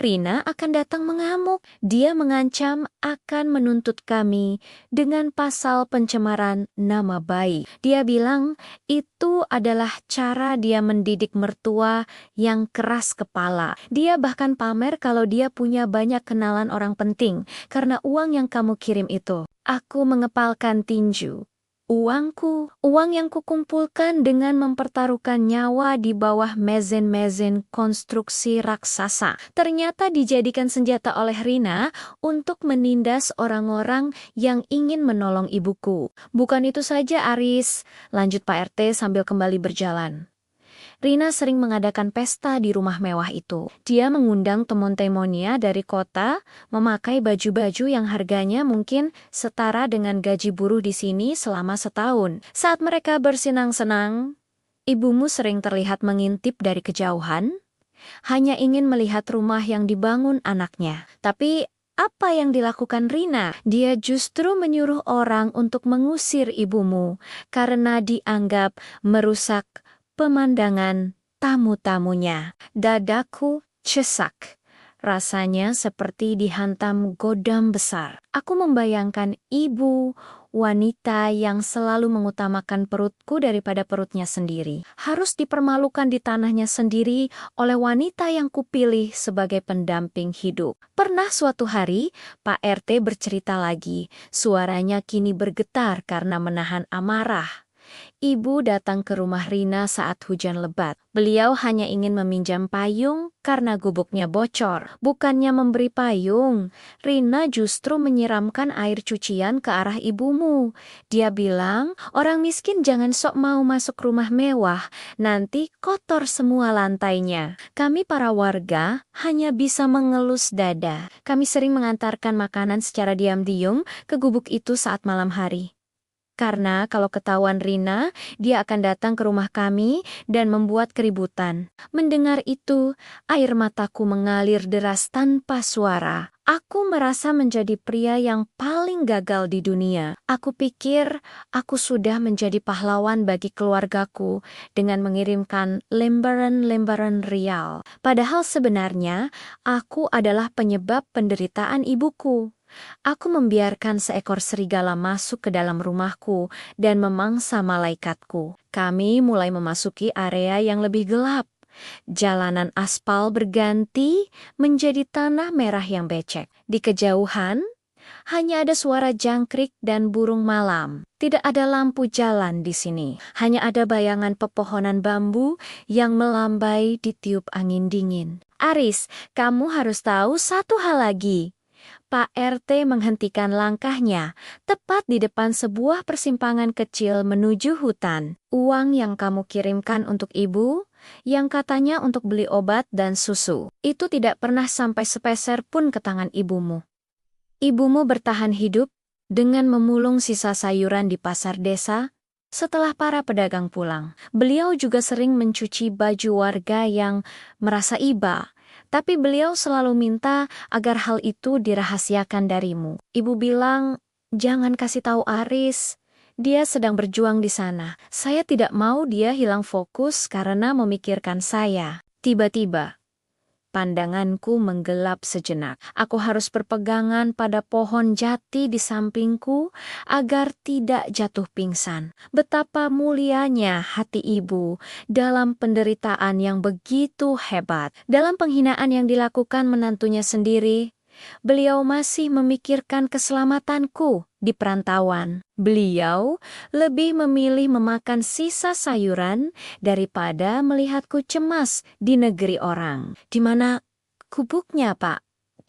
Rina akan datang mengamuk. Dia mengancam akan menuntut kami dengan pasal pencemaran nama baik. Dia bilang itu adalah cara dia mendidik mertua yang keras kepala. Dia bahkan pamer kalau dia punya banyak kenalan orang penting karena uang yang kamu kirim itu. Aku mengepalkan tinju. Uangku, uang yang kukumpulkan dengan mempertaruhkan nyawa di bawah mezen-mezen konstruksi raksasa, ternyata dijadikan senjata oleh Rina untuk menindas orang-orang yang ingin menolong ibuku. Bukan itu saja, Aris, lanjut Pak RT sambil kembali berjalan. Rina sering mengadakan pesta di rumah mewah itu. Dia mengundang teman-temannya dari kota, memakai baju-baju yang harganya mungkin setara dengan gaji buruh di sini selama setahun. Saat mereka bersenang-senang, ibumu sering terlihat mengintip dari kejauhan, hanya ingin melihat rumah yang dibangun anaknya. Tapi apa yang dilakukan Rina? Dia justru menyuruh orang untuk mengusir ibumu karena dianggap merusak pemandangan tamu-tamunya. Dadaku cesak. Rasanya seperti dihantam godam besar. Aku membayangkan ibu, wanita yang selalu mengutamakan perutku daripada perutnya sendiri. Harus dipermalukan di tanahnya sendiri oleh wanita yang kupilih sebagai pendamping hidup. Pernah suatu hari, Pak RT bercerita lagi. Suaranya kini bergetar karena menahan amarah. Ibu datang ke rumah Rina saat hujan lebat. Beliau hanya ingin meminjam payung karena gubuknya bocor. Bukannya memberi payung, Rina justru menyiramkan air cucian ke arah ibumu. Dia bilang, orang miskin jangan sok mau masuk rumah mewah, nanti kotor semua lantainya. Kami para warga hanya bisa mengelus dada. Kami sering mengantarkan makanan secara diam-diam ke gubuk itu saat malam hari. Karena kalau ketahuan Rina, dia akan datang ke rumah kami dan membuat keributan. Mendengar itu, air mataku mengalir deras tanpa suara. Aku merasa menjadi pria yang paling gagal di dunia. Aku pikir aku sudah menjadi pahlawan bagi keluargaku dengan mengirimkan lembaran-lembaran rial. Padahal sebenarnya, aku adalah penyebab penderitaan ibuku. Aku membiarkan seekor serigala masuk ke dalam rumahku dan memangsa malaikatku. Kami mulai memasuki area yang lebih gelap. Jalanan aspal berganti menjadi tanah merah yang becek. Di kejauhan, hanya ada suara jangkrik dan burung malam. Tidak ada lampu jalan di sini. Hanya ada bayangan pepohonan bambu yang melambai ditiup angin dingin. Aris, kamu harus tahu satu hal lagi. Pak RT menghentikan langkahnya, tepat di depan sebuah persimpangan kecil menuju hutan. Uang yang kamu kirimkan untuk ibu, yang katanya untuk beli obat dan susu, itu tidak pernah sampai sepeser pun ke tangan ibumu. Ibumu bertahan hidup dengan memulung sisa sayuran di pasar desa. Setelah para pedagang pulang, beliau juga sering mencuci baju warga yang merasa iba. Tapi beliau selalu minta agar hal itu dirahasiakan darimu. Ibu bilang, jangan kasih tahu Aris. Dia sedang berjuang di sana. Saya tidak mau dia hilang fokus karena memikirkan saya. Tiba-tiba, pandanganku menggelap sejenak. Aku harus berpegangan pada pohon jati di sampingku agar tidak jatuh pingsan. Betapa mulianya hati ibu dalam penderitaan yang begitu hebat. Dalam penghinaan yang dilakukan menantunya sendiri, beliau masih memikirkan keselamatanku di perantauan. Beliau lebih memilih memakan sisa sayuran daripada melihatku cemas di negeri orang. Di mana gubuknya, Pak?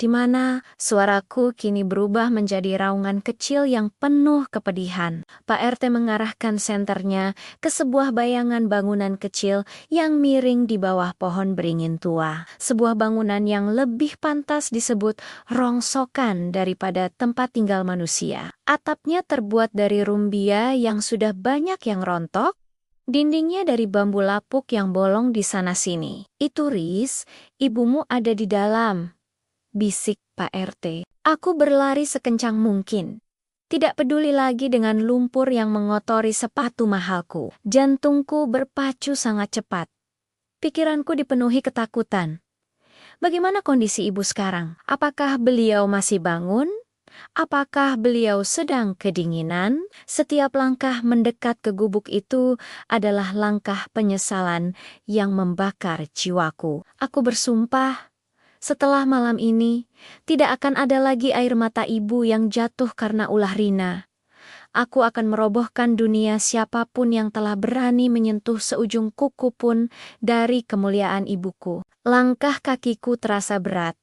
Di mana suaraku kini berubah menjadi raungan kecil yang penuh kepedihan. Pak RT mengarahkan senternya ke sebuah bayangan bangunan kecil yang miring di bawah pohon beringin tua. Sebuah bangunan yang lebih pantas disebut rongsokan daripada tempat tinggal manusia. Atapnya terbuat dari rumbia yang sudah banyak yang rontok, dindingnya dari bambu lapuk yang bolong di sana-sini. Itu Riz, ibumu ada di dalam, bisik Pak RT. Aku berlari sekencang mungkin. Tidak peduli lagi dengan lumpur yang mengotori sepatu mahalku. Jantungku berpacu sangat cepat. Pikiranku dipenuhi ketakutan. Bagaimana kondisi ibu sekarang? Apakah beliau masih bangun? Apakah beliau sedang kedinginan? Setiap langkah mendekat ke gubuk itu adalah langkah penyesalan yang membakar jiwaku. Aku bersumpah, setelah malam ini, tidak akan ada lagi air mata ibu yang jatuh karena ulah Rina. Aku akan merobohkan dunia siapapun yang telah berani menyentuh seujung kuku pun dari kemuliaan ibuku. Langkah kakiku terasa berat.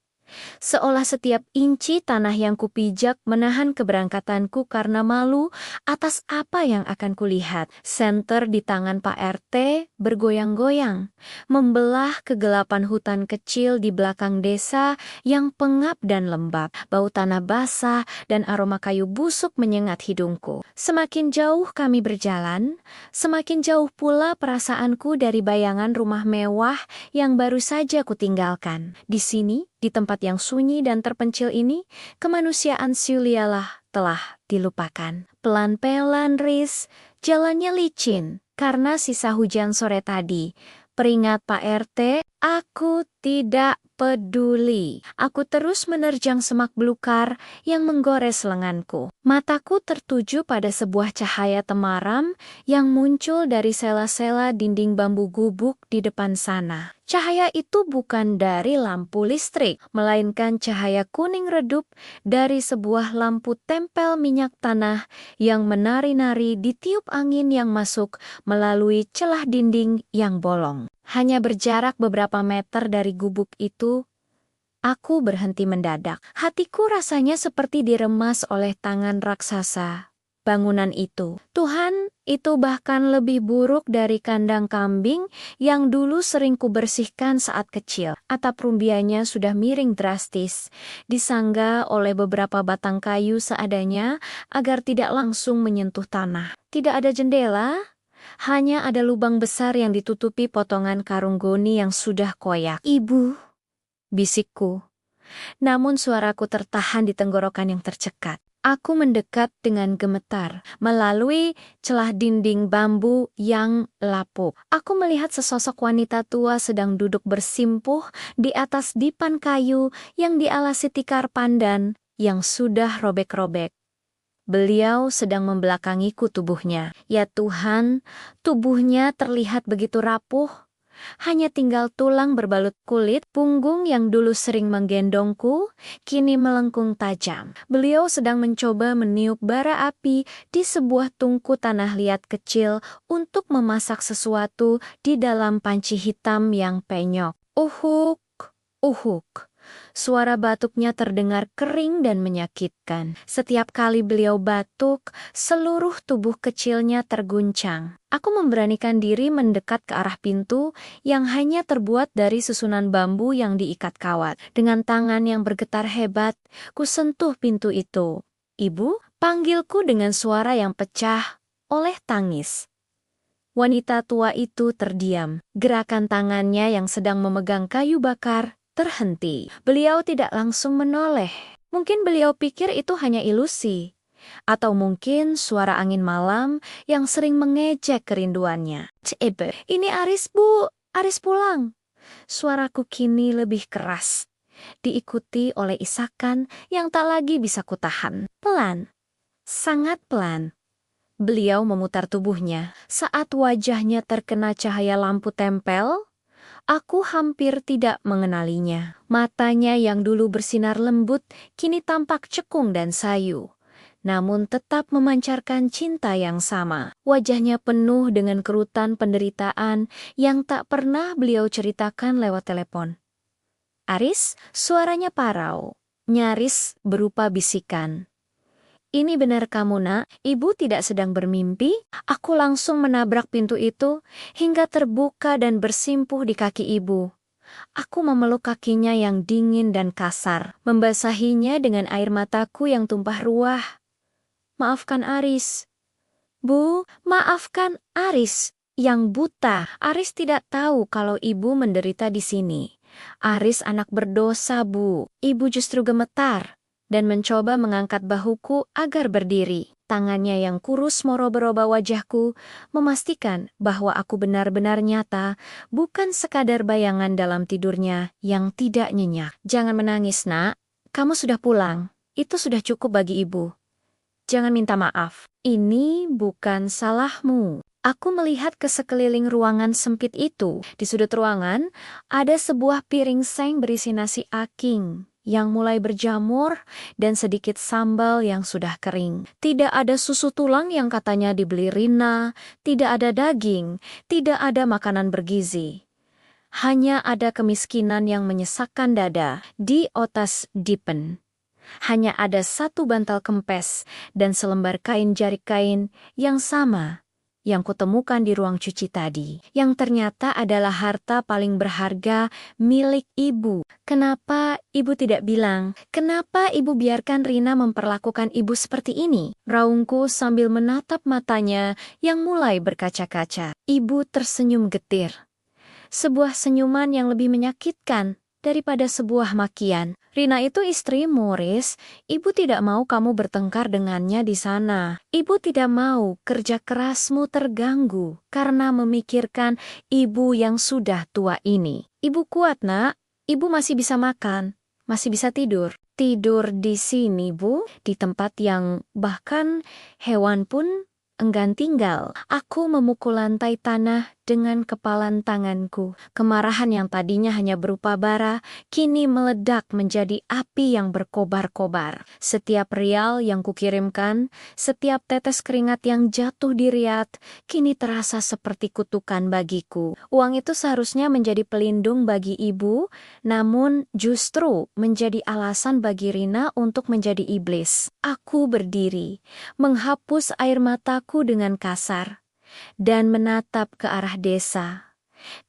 Seolah setiap inci tanah yang kupijak menahan keberangkatanku karena malu atas apa yang akan kulihat. Senter di tangan Pak RT bergoyang-goyang, membelah kegelapan hutan kecil di belakang desa yang pengap dan lembab. Bau tanah basah dan aroma kayu busuk menyengat hidungku. Semakin jauh kami berjalan, semakin jauh pula perasaanku dari bayangan rumah mewah yang baru saja kutinggalkan. Di sini, di tempat yang sunyi dan terpencil ini, kemanusiaan Siulialah telah dilupakan. Pelan-pelan Riz, jalannya licin karena sisa hujan sore tadi. Peringat Pak RT, aku tidak peduli. Aku terus menerjang semak belukar yang menggores lenganku. Mataku tertuju pada sebuah cahaya temaram yang muncul dari sela-sela dinding bambu gubuk di depan sana. Cahaya itu bukan dari lampu listrik, melainkan cahaya kuning redup dari sebuah lampu tempel minyak tanah yang menari-nari ditiup angin yang masuk melalui celah dinding yang bolong. Hanya berjarak beberapa meter dari gubuk itu, aku berhenti mendadak. Hatiku rasanya seperti diremas oleh tangan raksasa. Bangunan itu, Tuhan, itu bahkan lebih buruk dari kandang kambing yang dulu sering kubersihkan saat kecil. Atap rumbianya sudah miring drastis, disangga oleh beberapa batang kayu seadanya agar tidak langsung menyentuh tanah. Tidak ada jendela, hanya ada lubang besar yang ditutupi potongan karung goni yang sudah koyak. Ibu, bisikku. Namun suaraku tertahan di tenggorokan yang tercekat. Aku mendekat dengan gemetar melalui celah dinding bambu yang lapuk. Aku melihat sesosok wanita tua sedang duduk bersimpuh di atas dipan kayu yang dialasi tikar pandan yang sudah robek-robek. Beliau sedang membelakangiku tubuhnya. Ya Tuhan, tubuhnya terlihat begitu rapuh. Hanya tinggal tulang berbalut kulit, punggung yang dulu sering menggendongku, kini melengkung tajam. Beliau sedang mencoba meniup bara api di sebuah tungku tanah liat kecil untuk memasak sesuatu di dalam panci hitam yang penyok. Uhuk, uhuk. Suara batuknya terdengar kering dan menyakitkan. Setiap kali beliau batuk, seluruh tubuh kecilnya terguncang. Aku memberanikan diri mendekat ke arah pintu yang hanya terbuat dari susunan bambu yang diikat kawat. Dengan tangan yang bergetar hebat, kusentuh pintu itu. "Ibu?" panggilku dengan suara yang pecah oleh tangis. Wanita tua itu terdiam. Gerakan tangannya yang sedang memegang kayu bakar terhenti. Beliau tidak langsung menoleh. Mungkin beliau pikir itu hanya ilusi. Atau mungkin suara angin malam yang sering mengejek kerinduannya. "Cebe, ini Aris, Bu. Aris pulang." Suaraku kini lebih keras. Diikuti oleh isakan yang tak lagi bisa kutahan. Pelan. Sangat pelan. Beliau memutar tubuhnya. Saat wajahnya terkena cahaya lampu tempel, aku hampir tidak mengenalinya. Matanya yang dulu bersinar lembut, kini tampak cekung dan sayu. Namun tetap memancarkan cinta yang sama. Wajahnya penuh dengan kerutan penderitaan yang tak pernah beliau ceritakan lewat telepon. "Aris," suaranya parau, nyaris berupa bisikan. "Ini benar kamu, Nak. Ibu tidak sedang bermimpi." Aku langsung menabrak pintu itu hingga terbuka dan bersimpuh di kaki ibu. Aku memeluk kakinya yang dingin dan kasar, membasahinya dengan air mataku yang tumpah ruah. "Maafkan Aris." "Bu, maafkan Aris yang buta." Aris tidak tahu kalau ibu menderita di sini. "Aris anak berdosa, Bu." Ibu justru gemetar dan mencoba mengangkat bahuku agar berdiri. Tangannya yang kurus meroba-roba wajahku, memastikan bahwa aku benar-benar nyata, bukan sekadar bayangan dalam tidurnya yang tidak nyenyak. "Jangan menangis, Nak. Kamu sudah pulang. Itu sudah cukup bagi ibu. Jangan minta maaf. Ini bukan salahmu." Aku melihat ke sekeliling ruangan sempit itu. Di sudut ruangan, ada sebuah piring seng berisi nasi aking yang mulai berjamur dan sedikit sambal yang sudah kering. Tidak ada susu tulang yang katanya dibeli Rina, tidak ada daging, tidak ada makanan bergizi. Hanya ada kemiskinan yang menyesakkan dada di Otas Dipen. Hanya ada satu bantal kempes dan selembar kain jarik kain yang sama yang kutemukan di ruang cuci tadi, yang ternyata adalah harta paling berharga milik ibu. "Kenapa ibu tidak bilang? Kenapa ibu biarkan Rina memperlakukan ibu seperti ini?" raungku sambil menatap matanya yang mulai berkaca-kaca. Ibu tersenyum getir. Sebuah senyuman yang lebih menyakitkan daripada sebuah makian. "Rina itu istrimu, Riz. Ibu tidak mau kamu bertengkar dengannya di sana. Ibu tidak mau kerja kerasmu terganggu karena memikirkan ibu yang sudah tua ini. Ibu kuat, Nak. Ibu masih bisa makan, masih bisa tidur." "Tidur di sini, Bu, di tempat yang bahkan hewan pun enggan tinggal." Aku memukul lantai tanah dengan kepalan tanganku. Kemarahan yang tadinya hanya berupa bara, kini meledak menjadi api yang berkobar-kobar. Setiap rial yang kukirimkan, setiap tetes keringat yang jatuh di Riyadh, kini terasa seperti kutukan bagiku. Uang itu seharusnya menjadi pelindung bagi ibu, namun justru menjadi alasan bagi Rina untuk menjadi iblis. Aku berdiri, menghapus air mataku dengan kasar, dan menatap ke arah desa,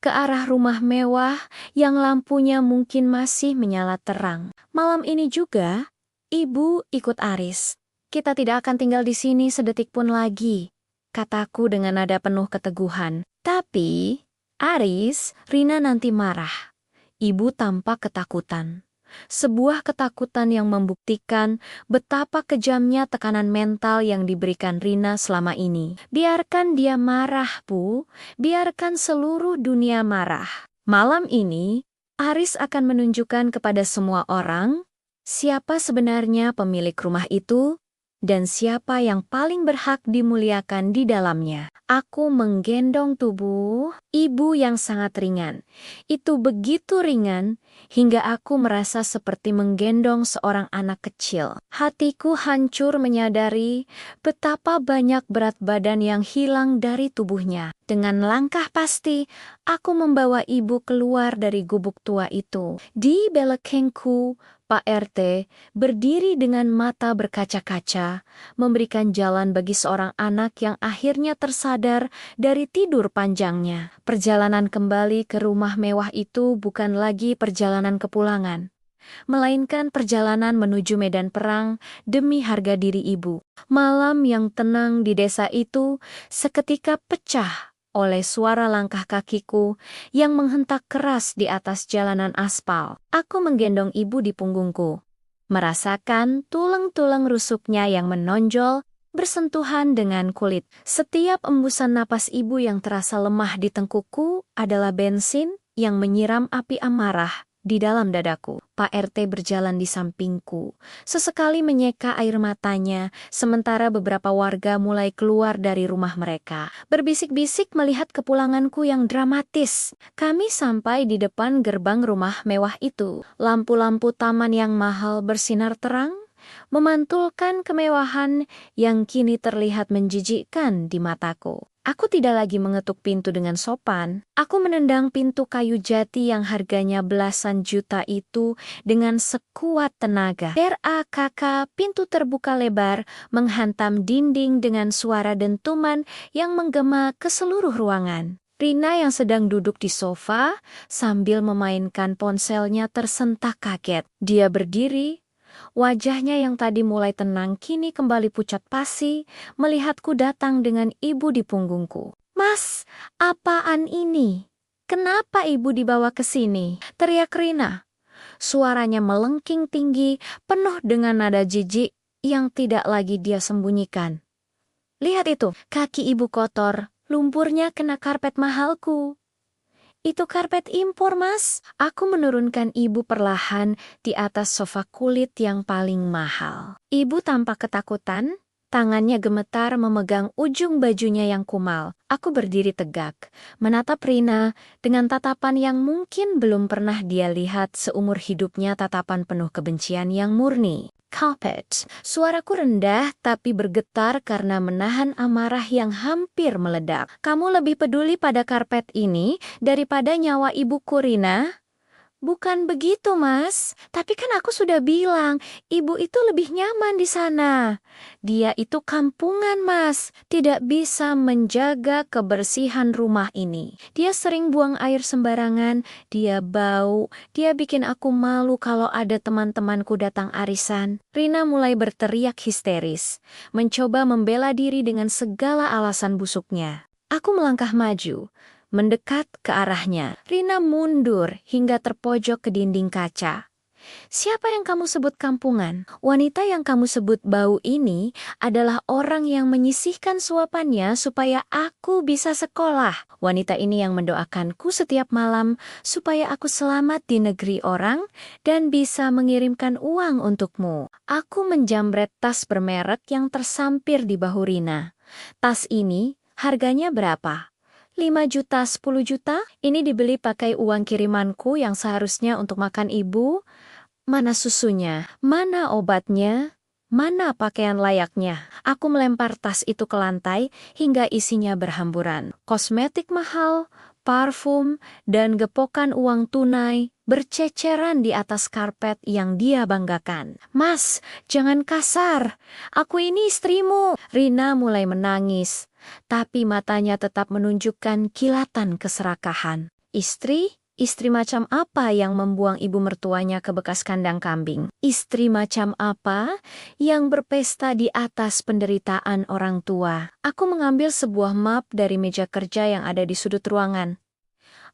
ke arah rumah mewah yang lampunya mungkin masih menyala terang. Malam ini juga, ibu ikut Aris. "Kita tidak akan tinggal di sini sedetik pun lagi," kataku dengan nada penuh keteguhan. "Tapi, Aris, Rina nanti marah." Ibu tampak ketakutan. Sebuah ketakutan yang membuktikan betapa kejamnya tekanan mental yang diberikan Rina selama ini. "Biarkan dia marah, Bu. Biarkan seluruh dunia marah." Malam ini, Aris akan menunjukkan kepada semua orang siapa sebenarnya pemilik rumah itu dan siapa yang paling berhak dimuliakan di dalamnya. Aku menggendong tubuh Ibu yang sangat ringan. Itu begitu ringan hingga aku merasa seperti menggendong seorang anak kecil. Hatiku hancur menyadari betapa banyak berat badan yang hilang dari tubuhnya. Dengan langkah pasti, aku membawa ibu keluar dari gubuk tua itu. Di belakangku, Pak RT berdiri dengan mata berkaca-kaca, memberikan jalan bagi seorang anak yang akhirnya tersadar dari tidur panjangnya. Perjalanan kembali ke rumah mewah itu bukan lagi perjalanan kepulangan, melainkan perjalanan menuju medan perang demi harga diri ibu. Malam yang tenang di desa itu seketika pecah oleh suara langkah kakiku yang menghentak keras di atas jalanan aspal. Aku menggendong ibu di punggungku, merasakan tulang-tulang rusuknya yang menonjol bersentuhan dengan kulit. Setiap embusan napas ibu yang terasa lemah di tengkukku adalah bensin yang menyiram api amarah di dalam dadaku. Pak RT berjalan di sampingku, sesekali menyeka air matanya, sementara beberapa warga mulai keluar dari rumah mereka, berbisik-bisik melihat kepulanganku yang dramatis. Kami sampai di depan gerbang rumah mewah itu. Lampu-lampu taman yang mahal bersinar terang, memantulkan kemewahan yang kini terlihat menjijikkan di mataku. Aku tidak lagi mengetuk pintu dengan sopan. Aku menendang pintu kayu jati yang harganya belasan juta itu dengan sekuat tenaga. RAKK, pintu terbuka lebar, menghantam dinding dengan suara dentuman yang menggema ke seluruh ruangan. Rina yang sedang duduk di sofa sambil memainkan ponselnya tersentak kaget. Dia berdiri, wajahnya yang tadi mulai tenang kini kembali pucat pasi melihatku datang dengan ibu di punggungku. "Mas, apaan ini? Kenapa ibu dibawa ke sini?" teriak Rina. Suaranya melengking tinggi, penuh dengan nada jijik yang tidak lagi dia sembunyikan. "Lihat itu, kaki ibu kotor, lumpurnya kena karpet mahalku." "Itu karpet impor, Mas." Aku menurunkan ibu perlahan di atas sofa kulit yang paling mahal. Ibu tampak ketakutan, tangannya gemetar memegang ujung bajunya yang kumal. Aku berdiri tegak, menatap Rina dengan tatapan yang mungkin belum pernah dia lihat seumur hidupnya, tatapan penuh kebencian yang murni. "Carpet." Suaraku rendah tapi bergetar karena menahan amarah yang hampir meledak. "Kamu lebih peduli pada karpet ini daripada nyawa ibuku, Rina?" "Bukan begitu, Mas. Tapi kan aku sudah bilang, ibu itu lebih nyaman di sana. Dia itu kampungan, Mas. Tidak bisa menjaga kebersihan rumah ini. Dia sering buang air sembarangan, dia bau, dia bikin aku malu kalau ada teman-temanku datang arisan." Rina mulai berteriak histeris, mencoba membela diri dengan segala alasan busuknya. Aku melangkah maju, mendekat ke arahnya. Rina mundur hingga terpojok ke dinding kaca. "Siapa yang kamu sebut kampungan? Wanita yang kamu sebut bau ini adalah orang yang menyisihkan suapannya supaya aku bisa sekolah. Wanita ini yang mendoakanku setiap malam supaya aku selamat di negeri orang dan bisa mengirimkan uang untukmu." Aku menjamret tas bermerek yang tersampir di bahu Rina. "Tas ini harganya berapa?" 5 juta, 10 juta? Ini dibeli pakai uang kirimanku yang seharusnya untuk makan ibu. Mana susunya? Mana obatnya? Mana pakaian layaknya?" Aku melempar tas itu ke lantai hingga isinya berhamburan. Kosmetik mahal, parfum, dan gepokan uang tunai berceceran di atas karpet yang dia banggakan. "Mas, jangan kasar. Aku ini istrimu." Rina mulai menangis, tapi matanya tetap menunjukkan kilatan keserakahan. "Istri? Istri macam apa yang membuang ibu mertuanya ke bekas kandang kambing? Istri macam apa yang berpesta di atas penderitaan orang tua?" Aku mengambil sebuah map dari meja kerja yang ada di sudut ruangan.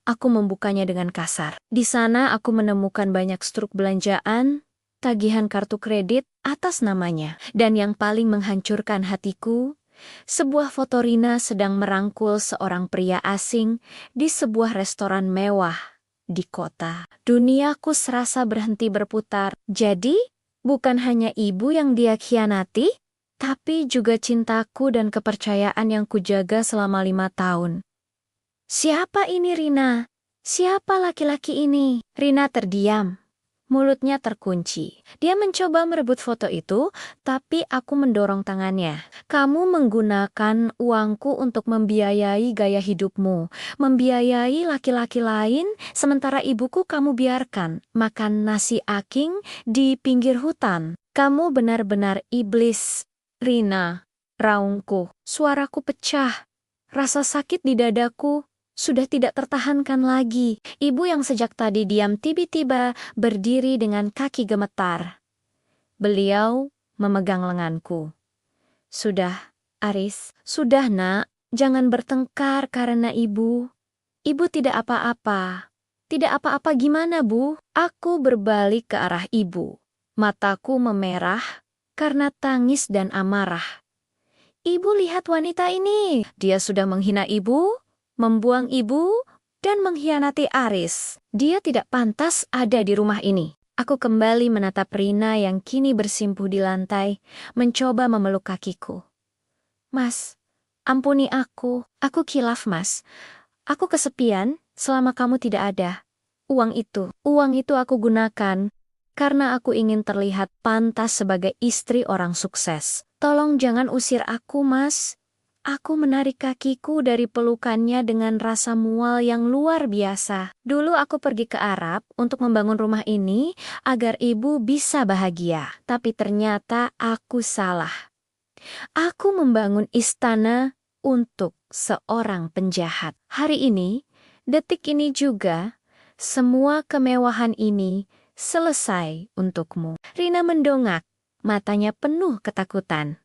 Aku membukanya dengan kasar. Di sana aku menemukan banyak struk belanjaan, tagihan kartu kredit atas namanya. Dan yang paling menghancurkan hatiku, sebuah foto Rina sedang merangkul seorang pria asing di sebuah restoran mewah di kota. Duniaku serasa berhenti berputar. Jadi, bukan hanya ibu yang dia khianati, tapi juga cintaku dan kepercayaan yang kujaga selama 5 tahun. Siapa ini Rina? Siapa laki-laki ini? Rina terdiam. Mulutnya terkunci. Dia mencoba merebut foto itu, tapi aku mendorong tangannya. Kamu menggunakan uangku untuk membiayai gaya hidupmu, membiayai laki-laki lain, sementara ibuku kamu biarkan makan nasi aking di pinggir hutan. Kamu benar-benar iblis, Rina. Raungku, suaraku pecah. Rasa sakit di dadaku sudah tidak tertahankan lagi. Ibu yang sejak tadi diam tiba-tiba berdiri dengan kaki gemetar. Beliau memegang lenganku. Sudah, Aris, sudah nak, jangan bertengkar karena ibu. Ibu tidak apa-apa. Tidak apa-apa gimana, Bu? Aku berbalik ke arah ibu. Mataku memerah karena tangis dan amarah. Ibu lihat wanita ini. Dia sudah menghina ibu, membuang ibu, dan mengkhianati Aris. Dia tidak pantas ada di rumah ini. Aku kembali menatap Rina yang kini bersimpuh di lantai, mencoba memeluk kakiku. Mas, ampuni aku. Aku khilaf, Mas. Aku kesepian selama kamu tidak ada. Uang itu aku gunakan karena aku ingin terlihat pantas sebagai istri orang sukses. Tolong jangan usir aku, Mas. Aku menarik kakiku dari pelukannya dengan rasa mual yang luar biasa. Dulu aku pergi ke Arab untuk membangun rumah ini agar ibu bisa bahagia. Tapi ternyata aku salah. Aku membangun istana untuk seorang penjahat. Hari ini, detik ini juga, semua kemewahan ini selesai untukmu. Rina mendongak, matanya penuh ketakutan.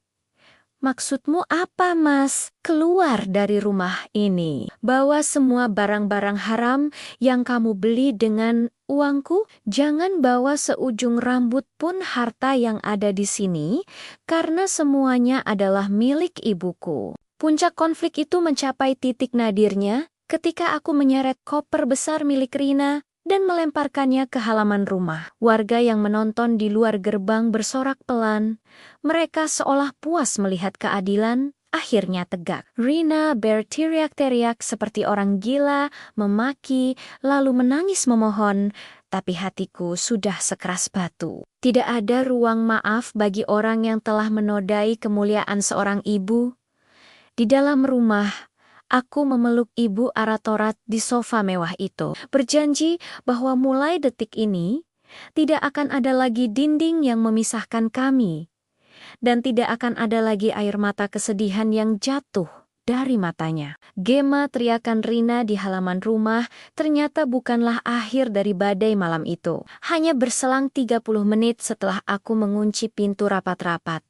Maksudmu apa, Mas? Keluar dari rumah ini. Bawa semua barang-barang haram yang kamu beli dengan uangku. Jangan bawa seujung rambut pun harta yang ada di sini, karena semuanya adalah milik ibuku. Puncak konflik itu mencapai titik nadirnya ketika aku menyeret koper besar milik Rina dan melemparkannya ke halaman rumah. Warga yang menonton di luar gerbang bersorak pelan. Mereka seolah puas melihat keadilan, akhirnya tegak. Rina berteriak-teriak seperti orang gila, memaki, lalu menangis memohon, tapi hatiku sudah sekeras batu. Tidak ada ruang maaf bagi orang yang telah menodai kemuliaan seorang ibu. Di dalam rumah, aku memeluk ibu Aratorat di sofa mewah itu, berjanji bahwa mulai detik ini, tidak akan ada lagi dinding yang memisahkan kami, dan tidak akan ada lagi air mata kesedihan yang jatuh dari matanya. Gema teriakan Rina di halaman rumah ternyata bukanlah akhir dari badai malam itu. Hanya berselang 30 menit setelah aku mengunci pintu rapat-rapat.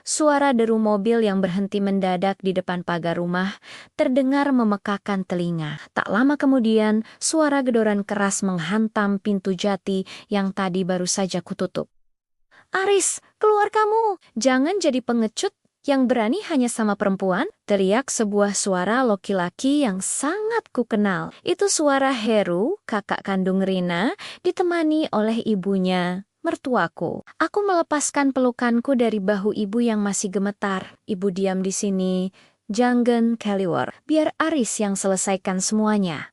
Suara deru mobil yang berhenti mendadak di depan pagar rumah terdengar memekakan telinga. Tak lama kemudian, suara gedoran keras menghantam pintu jati yang tadi baru saja kututup. Aris, keluar kamu! Jangan jadi pengecut yang berani hanya sama perempuan, teriak sebuah suara laki-laki yang sangat kukenal. Itu suara Heru, kakak kandung Rina, ditemani oleh ibunya, mertuaku. Aku melepaskan pelukanku dari bahu ibu yang masih gemetar. Ibu diam di sini, jangan keliwar, biar Aris yang selesaikan semuanya.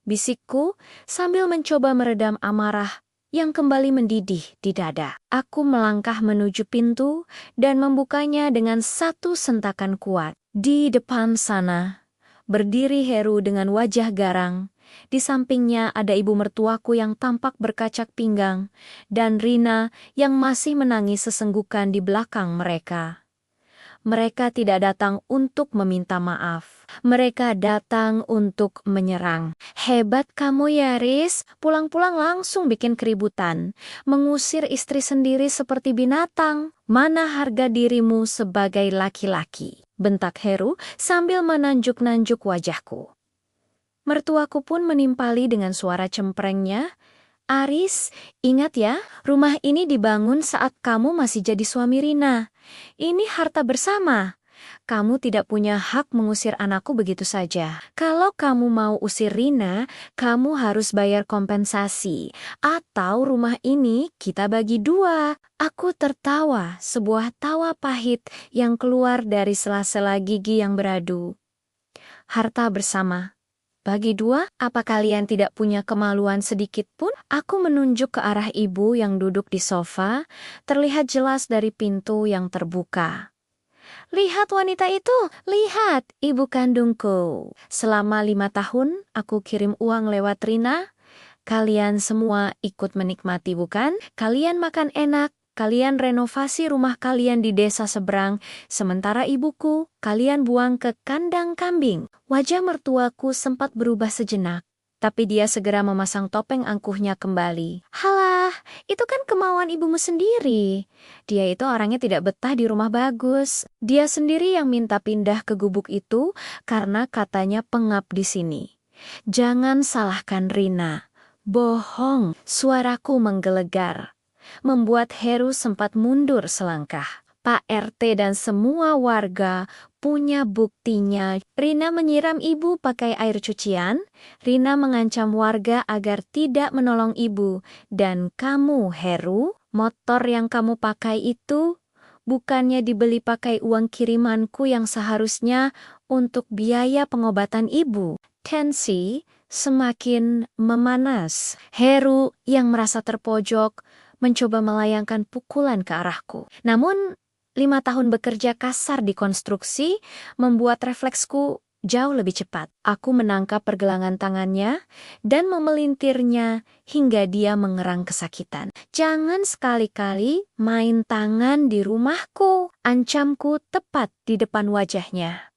Bisikku sambil mencoba meredam amarah yang kembali mendidih di dada. Aku melangkah menuju pintu dan membukanya dengan satu sentakan kuat. Di depan sana, berdiri Heru dengan wajah garang. Di sampingnya ada ibu mertuaku yang tampak berkacak pinggang, dan Rina yang masih menangis sesenggukan di belakang mereka. Mereka tidak datang untuk meminta maaf. Mereka datang untuk menyerang. Hebat kamu ya, Riz. Pulang-pulang langsung bikin keributan. Mengusir istri sendiri seperti binatang. Mana harga dirimu sebagai laki-laki? Bentak Heru sambil menanjuk-nanjuk wajahku. Mertuaku pun menimpali dengan suara cemprengnya. Aris, ingat ya, rumah ini dibangun saat kamu masih jadi suami Rina. Ini harta bersama. Kamu tidak punya hak mengusir anakku begitu saja. Kalau kamu mau usir Rina, kamu harus bayar kompensasi. Atau rumah ini kita bagi dua. Aku tertawa, sebuah tawa pahit yang keluar dari sela-sela gigi yang beradu. Harta bersama. Bagi dua, apa kalian tidak punya kemaluan sedikit pun? Aku menunjuk ke arah ibu yang duduk di sofa, terlihat jelas dari pintu yang terbuka. Lihat wanita itu, lihat ibu kandungku. Selama 5 tahun, aku kirim uang lewat Rina. Kalian semua ikut menikmati bukan? Kalian makan enak. Kalian renovasi rumah kalian di desa seberang, sementara ibuku, kalian buang ke kandang kambing. Wajah mertuaku sempat berubah sejenak, tapi dia segera memasang topeng angkuhnya kembali. Halah, itu kan kemauan ibumu sendiri. Dia itu orangnya tidak betah di rumah bagus. Dia sendiri yang minta pindah ke gubuk itu karena katanya pengap di sini. Jangan salahkan Rina. Bohong, suaraku menggelegar, membuat Heru sempat mundur selangkah. Pak RT dan semua warga punya buktinya. Rina menyiram ibu pakai air cucian. Rina mengancam warga agar tidak menolong ibu. Dan kamu, Heru, motor yang kamu pakai itu bukannya dibeli pakai uang kirimanku yang seharusnya untuk biaya pengobatan ibu. Tensi semakin memanas. Heru yang merasa terpojok mencoba melayangkan pukulan ke arahku. Namun, 5 tahun bekerja kasar di konstruksi membuat refleksku jauh lebih cepat. Aku menangkap pergelangan tangannya dan memelintirnya hingga dia mengerang kesakitan. Jangan sekali-kali main tangan di rumahku, ancamku tepat di depan wajahnya.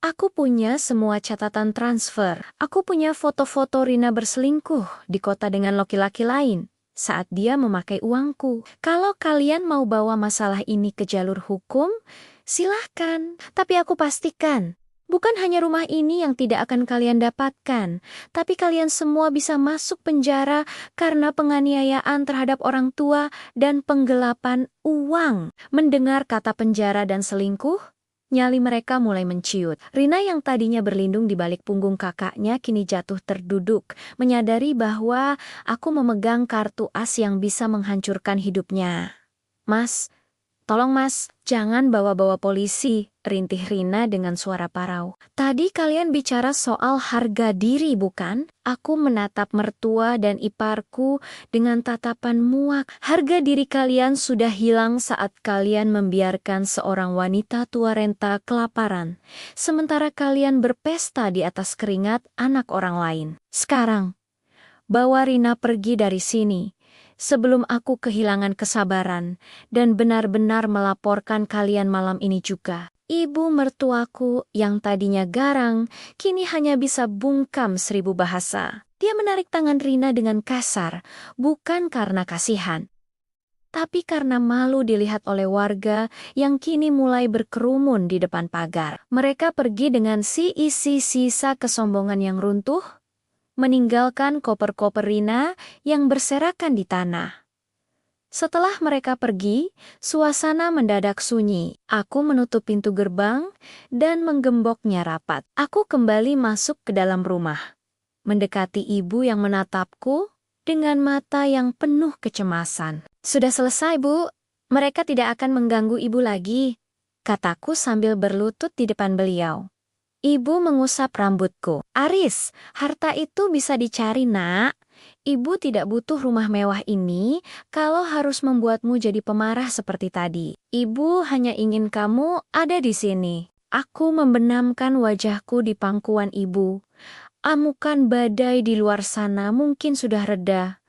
Aku punya semua catatan transfer. Aku punya foto-foto Rina berselingkuh di kota dengan laki-laki lain saat dia memakai uangku. Kalau kalian mau bawa masalah ini ke jalur hukum, silahkan. Tapi aku pastikan, bukan hanya rumah ini yang tidak akan kalian dapatkan, tapi kalian semua bisa masuk penjara karena penganiayaan terhadap orang tua dan penggelapan uang. Mendengar kata penjara dan selingkuh, nyali mereka mulai menciut. Rina yang tadinya berlindung di balik punggung kakaknya kini jatuh terduduk, menyadari bahwa aku memegang kartu as yang bisa menghancurkan hidupnya. Mas, tolong mas, jangan bawa-bawa polisi, rintih Rina dengan suara parau. Tadi kalian bicara soal harga diri bukan? Aku menatap mertua dan iparku dengan tatapan muak. Harga diri kalian sudah hilang saat kalian membiarkan seorang wanita tua renta kelaparan, sementara kalian berpesta di atas keringat anak orang lain. Sekarang, bawa Rina pergi dari sini, sebelum aku kehilangan kesabaran dan benar-benar melaporkan kalian malam ini juga. Ibu mertuaku yang tadinya garang, kini hanya bisa bungkam 1000 bahasa. Dia menarik tangan Rina dengan kasar, bukan karena kasihan, tapi karena malu dilihat oleh warga yang kini mulai berkerumun di depan pagar. Mereka pergi dengan sisa kesombongan yang runtuh, meninggalkan koper-koper Rina yang berserakan di tanah. Setelah mereka pergi, suasana mendadak sunyi. Aku menutup pintu gerbang dan menggemboknya rapat. Aku kembali masuk ke dalam rumah, mendekati ibu yang menatapku dengan mata yang penuh kecemasan. Sudah selesai, Bu. Mereka tidak akan mengganggu ibu lagi, kataku sambil berlutut di depan beliau. Ibu mengusap rambutku. Aris, harta itu bisa dicari, nak. Ibu tidak butuh rumah mewah ini kalau harus membuatmu jadi pemarah seperti tadi. Ibu hanya ingin kamu ada di sini. Aku membenamkan wajahku di pangkuan ibu. Amukan badai di luar sana mungkin sudah reda,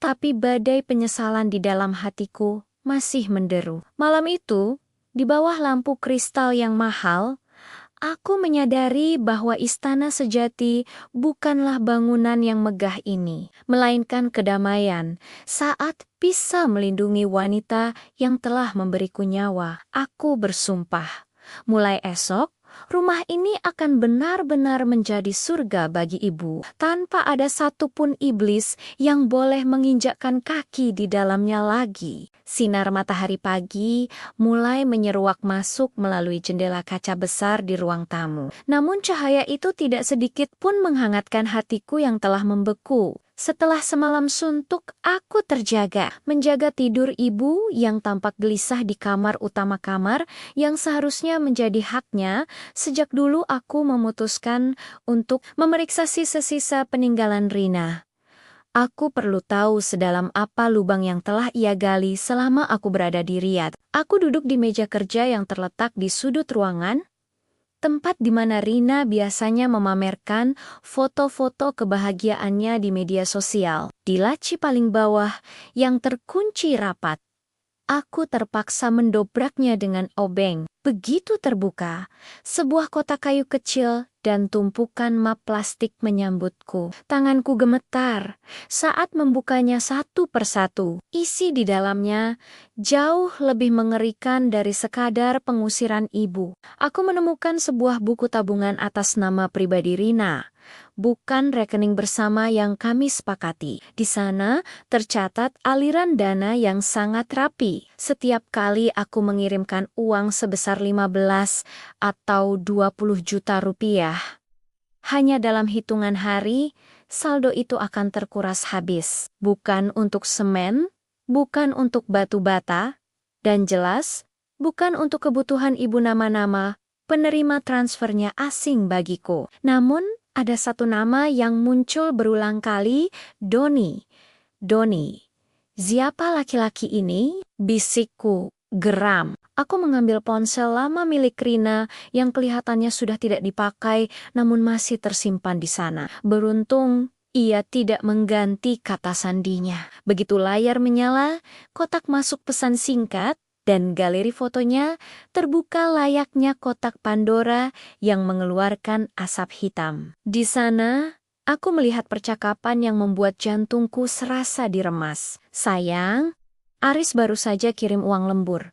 tapi badai penyesalan di dalam hatiku masih menderu. Malam itu, di bawah lampu kristal yang mahal, aku menyadari bahwa istana sejati bukanlah bangunan yang megah ini, melainkan kedamaian saat bisa melindungi wanita yang telah memberiku nyawa. Aku bersumpah, mulai esok, rumah ini akan benar-benar menjadi surga bagi ibu, tanpa ada satupun iblis yang boleh menginjakkan kaki di dalamnya lagi. Sinar matahari pagi mulai menyeruak masuk melalui jendela kaca besar di ruang tamu. Namun cahaya itu tidak sedikit pun menghangatkan hatiku yang telah membeku. Setelah semalam suntuk, aku terjaga, menjaga tidur ibu yang tampak gelisah di kamar utama kamar yang seharusnya menjadi haknya. Sejak dulu aku memutuskan untuk memeriksa sisa-sisa peninggalan Rina. Aku perlu tahu sedalam apa lubang yang telah ia gali selama aku berada di Riyadh. Aku duduk di meja kerja yang terletak di sudut ruangan, tempat di mana Rina biasanya memamerkan foto-foto kebahagiaannya di media sosial. Di laci paling bawah yang terkunci rapat, aku terpaksa mendobraknya dengan obeng. Begitu terbuka, sebuah kotak kayu kecil dan tumpukan map plastik menyambutku. Tanganku gemetar saat membukanya satu persatu. Isi di dalamnya jauh lebih mengerikan dari sekadar pengusiran ibu. Aku menemukan sebuah buku tabungan atas nama pribadi Rina, bukan rekening bersama yang kami sepakati. Di sana tercatat aliran dana yang sangat rapi. Setiap kali aku mengirimkan uang sebesar 15 atau 20 juta rupiah, hanya dalam hitungan hari, saldo itu akan terkuras habis. Bukan untuk semen, bukan untuk batu bata, dan jelas, bukan untuk kebutuhan ibu nama-nama, penerima transfernya asing bagiku. Namun, ada satu nama yang muncul berulang kali, Doni. Doni. Siapa laki-laki ini? Bisikku, geram. Aku mengambil ponsel lama milik Rina yang kelihatannya sudah tidak dipakai namun masih tersimpan di sana. Beruntung, ia tidak mengganti kata sandinya. Begitu layar menyala, kotak masuk pesan singkat, dan galeri fotonya terbuka layaknya kotak Pandora yang mengeluarkan asap hitam. Di sana, aku melihat percakapan yang membuat jantungku serasa diremas. Sayang, Aris baru saja kirim uang lembur.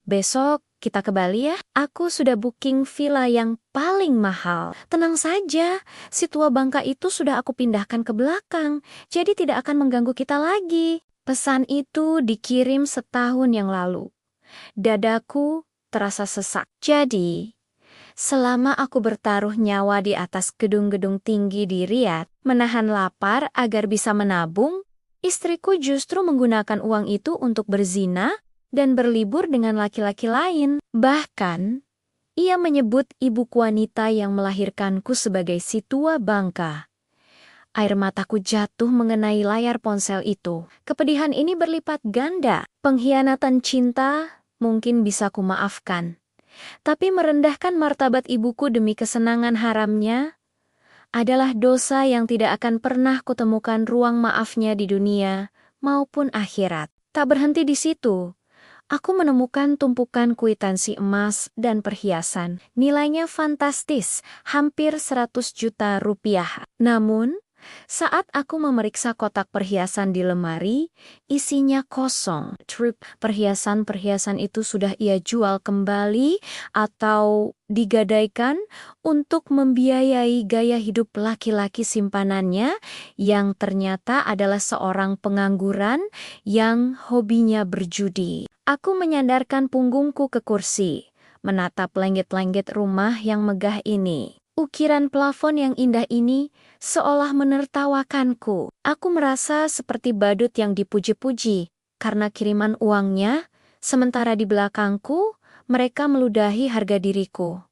Besok kita ke Bali ya. Aku sudah booking villa yang paling mahal. Tenang saja, si tua bangka itu sudah aku pindahkan ke belakang, jadi tidak akan mengganggu kita lagi. Pesan itu dikirim setahun yang lalu. Dadaku terasa sesak. Jadi, selama aku bertaruh nyawa di atas gedung-gedung tinggi di Riyadh, menahan lapar agar bisa menabung, istriku justru menggunakan uang itu untuk berzina dan berlibur dengan laki-laki lain. Bahkan, ia menyebut ibuku wanita yang melahirkanku sebagai si tua bangka. Air mataku jatuh mengenai layar ponsel itu. Kepedihan ini berlipat ganda. Pengkhianatan cinta mungkin bisa kumaafkan. Tapi merendahkan martabat ibuku demi kesenangan haramnya adalah dosa yang tidak akan pernah kutemukan ruang maafnya di dunia maupun akhirat. Tak berhenti di situ. Aku menemukan tumpukan kwitansi emas dan perhiasan. Nilainya fantastis, hampir 100 juta rupiah. Namun, saat aku memeriksa kotak perhiasan di lemari, isinya kosong. Perhiasan-perhiasan itu sudah ia jual kembali atau digadaikan untuk membiayai gaya hidup laki-laki simpanannya yang ternyata adalah seorang pengangguran yang hobinya berjudi. Aku menyandarkan punggungku ke kursi, menatap langit-langit rumah yang megah ini. Ukiran plafon yang indah ini seolah menertawakanku. Aku merasa seperti badut yang dipuji-puji karena kiriman uangnya, sementara di belakangku mereka meludahi harga diriku.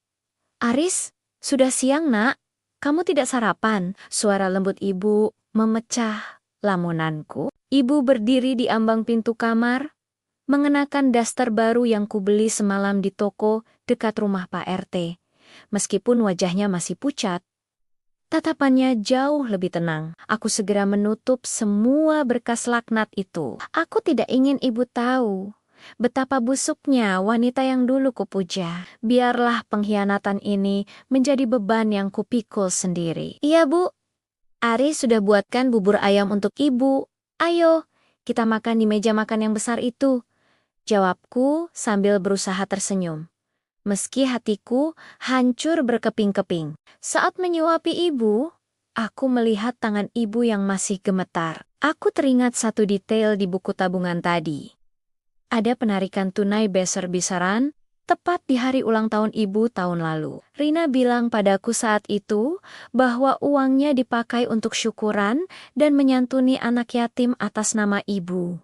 Aris, sudah siang nak, kamu tidak sarapan? Suara lembut ibu memecah lamunanku. Ibu berdiri di ambang pintu kamar, mengenakan daster baru yang kubeli semalam di toko dekat rumah Pak RT. Meskipun wajahnya masih pucat, tatapannya jauh lebih tenang. Aku segera menutup semua berkas laknat itu. Aku tidak ingin ibu tahu betapa busuknya wanita yang dulu kupuja. Biarlah pengkhianatan ini menjadi beban yang kupikul sendiri. Iya bu, Ari sudah buatkan bubur ayam untuk ibu. Ayo, kita makan di meja makan yang besar itu, jawabku sambil berusaha tersenyum. Meski hatiku hancur berkeping-keping. Saat menyuapi ibu, aku melihat tangan ibu yang masih gemetar. Aku teringat satu detail di buku tabungan tadi. Ada penarikan tunai besar-besaran Tepat di hari ulang tahun ibu tahun lalu, Rina bilang padaku saat itu bahwa uangnya dipakai untuk syukuran dan menyantuni anak yatim atas nama ibu.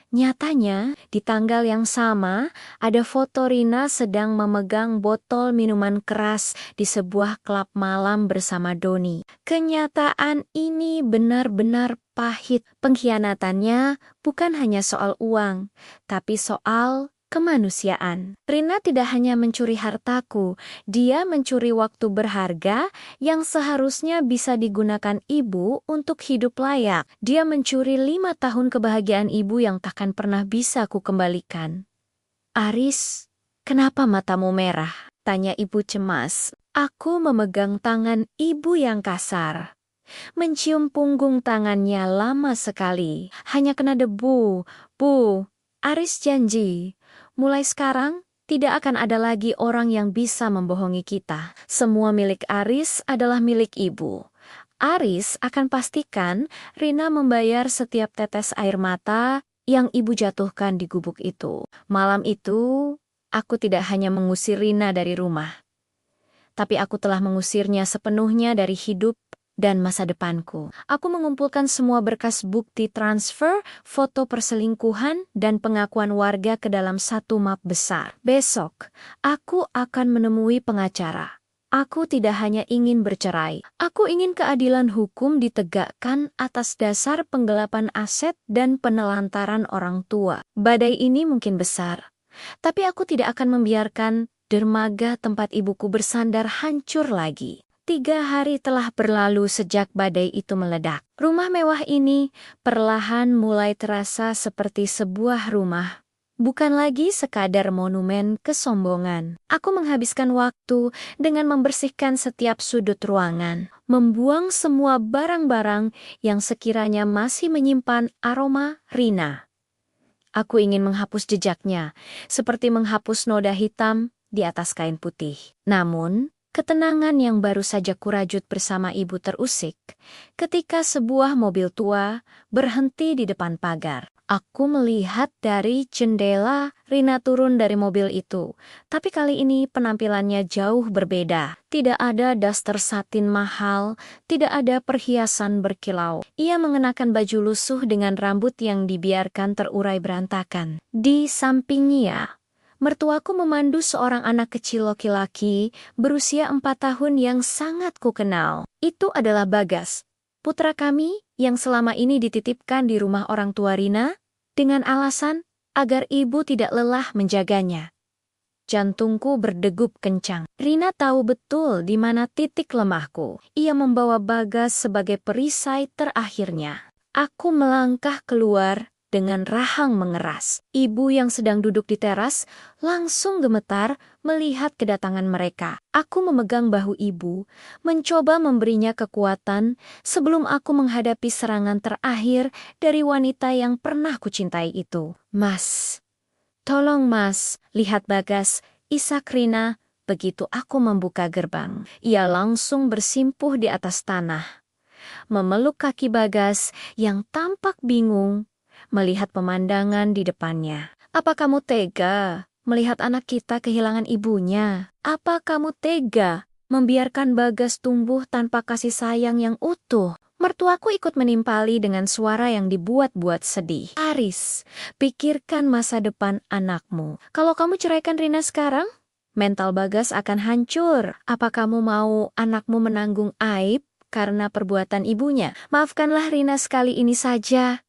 Nyatanya, di tanggal yang sama, ada foto Rina sedang memegang botol minuman keras di sebuah klub malam bersama Doni. Kenyataan ini benar-benar pahit. Pengkhianatannya bukan hanya soal uang, tapi soal kemanusiaan. Rina tidak hanya mencuri hartaku, dia mencuri waktu berharga yang seharusnya bisa digunakan ibu untuk hidup layak. Dia mencuri 5 tahun kebahagiaan ibu yang takkan pernah bisa ku kembalikan. Aris, kenapa matamu merah? Tanya ibu cemas. Aku memegang tangan ibu yang kasar. Mencium punggung tangannya lama sekali. Hanya kena debu. Bu, Aris janji. Mulai sekarang, tidak akan ada lagi orang yang bisa membohongi kita. Semua milik Aris adalah milik ibu. Aris akan pastikan Rina membayar setiap tetes air mata yang ibu jatuhkan di gubuk itu. Malam itu, aku tidak hanya mengusir Rina dari rumah, tapi aku telah mengusirnya sepenuhnya dari hidup dan masa depanku. Aku mengumpulkan semua berkas bukti transfer, foto perselingkuhan, dan pengakuan warga ke dalam satu map besar. Besok, aku akan menemui pengacara. Aku tidak hanya ingin bercerai. Aku ingin keadilan hukum ditegakkan atas dasar penggelapan aset dan penelantaran orang tua. Badai ini mungkin besar, tapi aku tidak akan membiarkan dermaga tempat ibuku bersandar hancur lagi. 3 hari telah berlalu sejak badai itu meledak. Rumah mewah ini perlahan mulai terasa seperti sebuah rumah, bukan lagi sekadar monumen kesombongan. Aku menghabiskan waktu dengan membersihkan setiap sudut ruangan, membuang semua barang-barang yang sekiranya masih menyimpan aroma Rina. Aku ingin menghapus jejaknya, seperti menghapus noda hitam di atas kain putih. Namun, ketenangan yang baru saja kurajut bersama ibu terusik ketika sebuah mobil tua berhenti di depan pagar. Aku melihat dari jendela Rina turun dari mobil itu, tapi kali ini penampilannya jauh berbeda. Tidak ada daster satin mahal, tidak ada perhiasan berkilau. Ia mengenakan baju lusuh dengan rambut yang dibiarkan terurai berantakan. Di sampingnya, mertuaku memandu seorang anak kecil laki-laki berusia 4 tahun yang sangat kukenal. Itu adalah Bagas, putra kami yang selama ini dititipkan di rumah orang tua Rina dengan alasan agar ibu tidak lelah menjaganya. Jantungku berdegup kencang. Rina tahu betul di mana titik lemahku. Ia membawa Bagas sebagai perisai terakhirnya. Aku melangkah keluar dengan rahang mengeras. Ibu yang sedang duduk di teras langsung gemetar melihat kedatangan mereka. Aku memegang bahu ibu, mencoba memberinya kekuatan sebelum aku menghadapi serangan terakhir dari wanita yang pernah kucintai itu. Mas, tolong mas, lihat Bagas, isak Rina. Begitu aku membuka gerbang, ia langsung bersimpuh di atas tanah, memeluk kaki Bagas yang tampak bingung melihat pemandangan di depannya. Apa kamu tega melihat anak kita kehilangan ibunya? Apa kamu tega membiarkan Bagas tumbuh tanpa kasih sayang yang utuh? Mertuaku ikut menimpali dengan suara yang dibuat-buat sedih. Aris, pikirkan masa depan anakmu. Kalau kamu ceraikan Rina sekarang, mental Bagas akan hancur. Apa kamu mau anakmu menanggung aib karena perbuatan ibunya? Maafkanlah Rina sekali ini saja.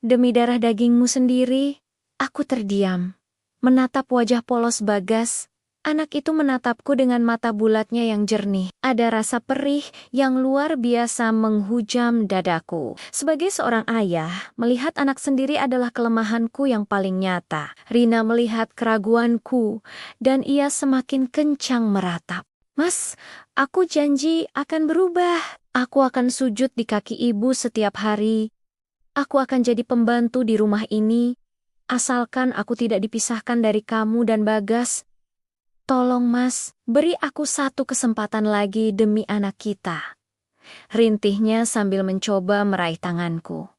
Demi darah dagingmu sendiri. Aku terdiam, menatap wajah polos Bagas. Anak itu menatapku dengan mata bulatnya yang jernih. Ada rasa perih yang luar biasa menghujam dadaku. Sebagai seorang ayah, melihat anak sendiri adalah kelemahanku yang paling nyata. Rina melihat keraguanku, dan ia semakin kencang meratap. Mas, aku janji akan berubah. Aku akan sujud di kaki ibu setiap hari. Aku akan jadi pembantu di rumah ini, asalkan aku tidak dipisahkan dari kamu dan Bagas. Tolong mas, beri aku satu kesempatan lagi demi anak kita. Rintihnya sambil mencoba meraih tanganku.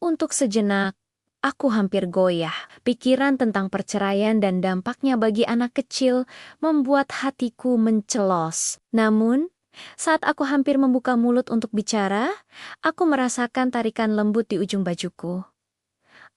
Untuk sejenak, Aku hampir goyah. Pikiran tentang perceraian dan dampaknya bagi anak kecil membuat hatiku mencelos. Namun, saat aku hampir membuka mulut untuk bicara, aku merasakan tarikan lembut di ujung bajuku.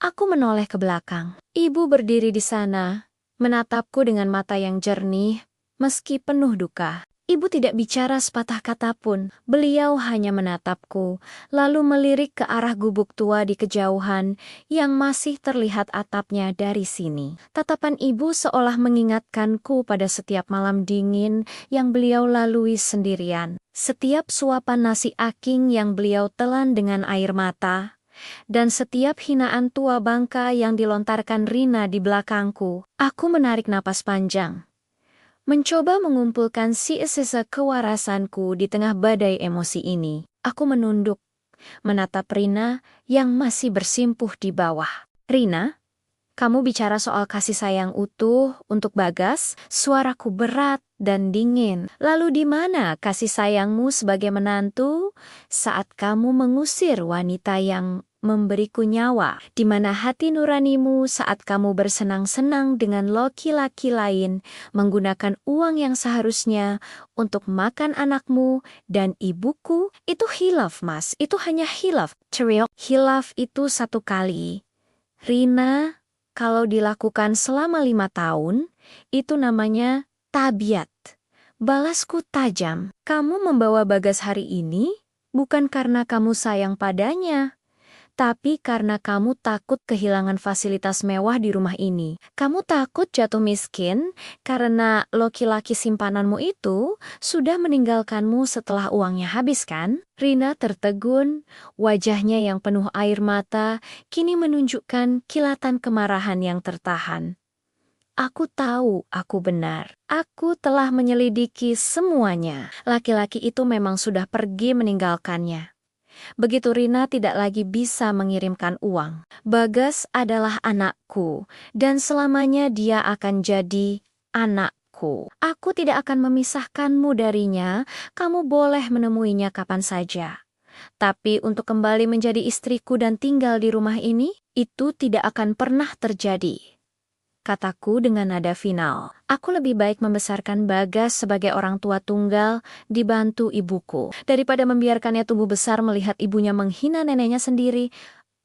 Aku menoleh ke belakang. Ibu berdiri di sana, menatapku dengan mata yang jernih, meski penuh duka. Ibu tidak bicara sepatah kata pun. Beliau hanya menatapku, lalu melirik ke arah gubuk tua di kejauhan yang masih terlihat atapnya dari sini. Tatapan ibu seolah mengingatkanku pada setiap malam dingin yang beliau lalui sendirian. Setiap suapan nasi aking yang beliau telan dengan air mata, dan setiap hinaan tua bangka yang dilontarkan Rina di belakangku. Aku menarik napas panjang, mencoba mengumpulkan sisa kewarasanku di tengah badai emosi ini. Aku menunduk, menatap Rina yang masih bersimpuh di bawah. Rina, kamu bicara soal kasih sayang utuh untuk Bagas, suaraku berat dan dingin. Lalu di mana kasih sayangmu sebagai menantu saat kamu mengusir wanita yang memberiku nyawa? Di mana hati nuranimu saat kamu bersenang-senang dengan laki-laki lain, menggunakan uang yang seharusnya untuk makan anakmu dan ibuku? Itu hilaf, Mas. Itu hanya hilaf. Teriak, hilaf itu satu kali. Rina, kalau dilakukan selama 5 tahun, itu namanya tabiat. Balasku tajam. Kamu membawa Bagas hari ini bukan karena kamu sayang padanya, tapi karena kamu takut kehilangan fasilitas mewah di rumah ini. Kamu takut jatuh miskin karena laki-laki simpananmu itu sudah meninggalkanmu setelah uangnya habis, kan? Rina tertegun, wajahnya yang penuh air mata kini menunjukkan kilatan kemarahan yang tertahan. Aku tahu aku benar. Aku telah menyelidiki semuanya. Laki-laki itu memang sudah pergi meninggalkannya. Begitu Rina tidak lagi bisa mengirimkan uang. Bagas adalah anakku, dan selamanya dia akan jadi anakku. Aku tidak akan memisahkanmu darinya, kamu boleh menemuinya kapan saja. Tapi untuk kembali menjadi istriku dan tinggal di rumah ini, itu tidak akan pernah terjadi. Kataku dengan nada final. Aku lebih baik membesarkan Bagas sebagai orang tua tunggal dibantu ibuku. Daripada membiarkannya tumbuh besar melihat ibunya menghina neneknya sendiri,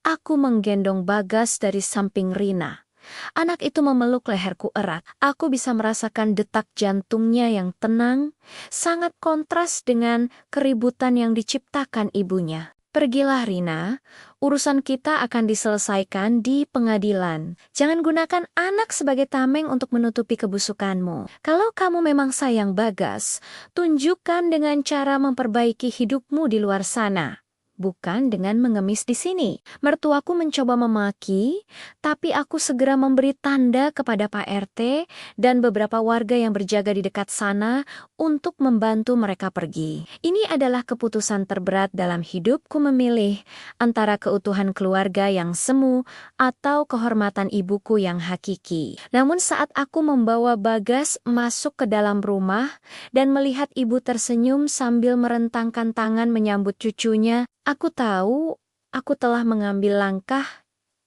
aku menggendong Bagas dari samping Rina. Anak itu memeluk leherku erat. Aku bisa merasakan detak jantungnya yang tenang, sangat kontras dengan keributan yang diciptakan ibunya. Pergilah Rina, urusan kita akan diselesaikan di pengadilan. Jangan gunakan anak sebagai tameng untuk menutupi kebusukanmu. Kalau kamu memang sayang Bagas, tunjukkan dengan cara memperbaiki hidupmu di luar sana, bukan dengan mengemis di sini. Mertuaku mencoba memaki, tapi aku segera memberi tanda kepada Pak RT dan beberapa warga yang berjaga di dekat sana untuk membantu mereka pergi. Ini adalah keputusan terberat dalam hidupku, memilih antara keutuhan keluarga yang semu atau kehormatan ibuku yang hakiki. Namun saat aku membawa Bagas masuk ke dalam rumah dan melihat ibu tersenyum sambil merentangkan tangan menyambut cucunya, aku tahu aku telah mengambil langkah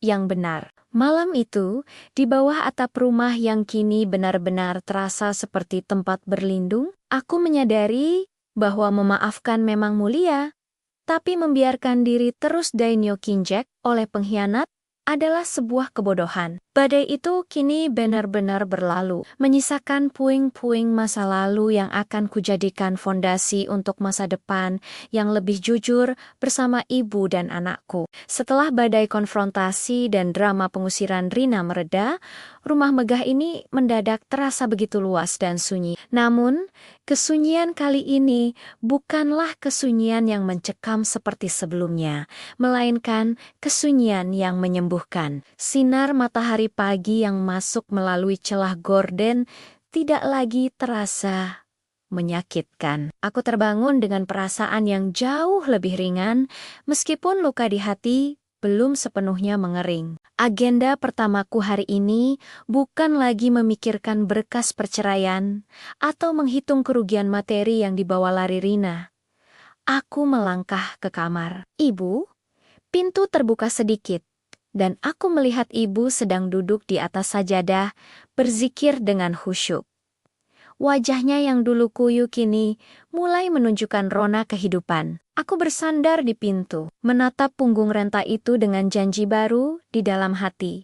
yang benar. Malam itu, di bawah atap rumah yang kini benar-benar terasa seperti tempat berlindung, aku menyadari bahwa memaafkan memang mulia, tapi membiarkan diri terus dainyo kinjek oleh pengkhianat adalah sebuah kebodohan. Badai itu kini benar-benar berlalu, menyisakan puing-puing masa lalu yang akan kujadikan fondasi untuk masa depan yang lebih jujur bersama ibu dan anakku. Setelah badai konfrontasi dan drama pengusiran Rina mereda, rumah megah ini mendadak terasa begitu luas dan sunyi. Namun, kesunyian kali ini bukanlah kesunyian yang mencekam seperti sebelumnya, melainkan kesunyian yang menyembuhkan. Sinar matahari pagi yang masuk melalui celah gorden tidak lagi terasa menyakitkan. Aku terbangun dengan perasaan yang jauh lebih ringan, meskipun luka di hati belum sepenuhnya mengering. Agenda pertamaku hari ini bukan lagi memikirkan berkas perceraian atau menghitung kerugian materi yang dibawa lari Rina. Aku melangkah ke kamar. Ibu, pintu terbuka sedikit, dan aku melihat ibu sedang duduk di atas sajadah, berzikir dengan khusyuk. Wajahnya yang dulu kuyu kini mulai menunjukkan rona kehidupan. Aku bersandar di pintu, menatap punggung renta itu dengan janji baru di dalam hati.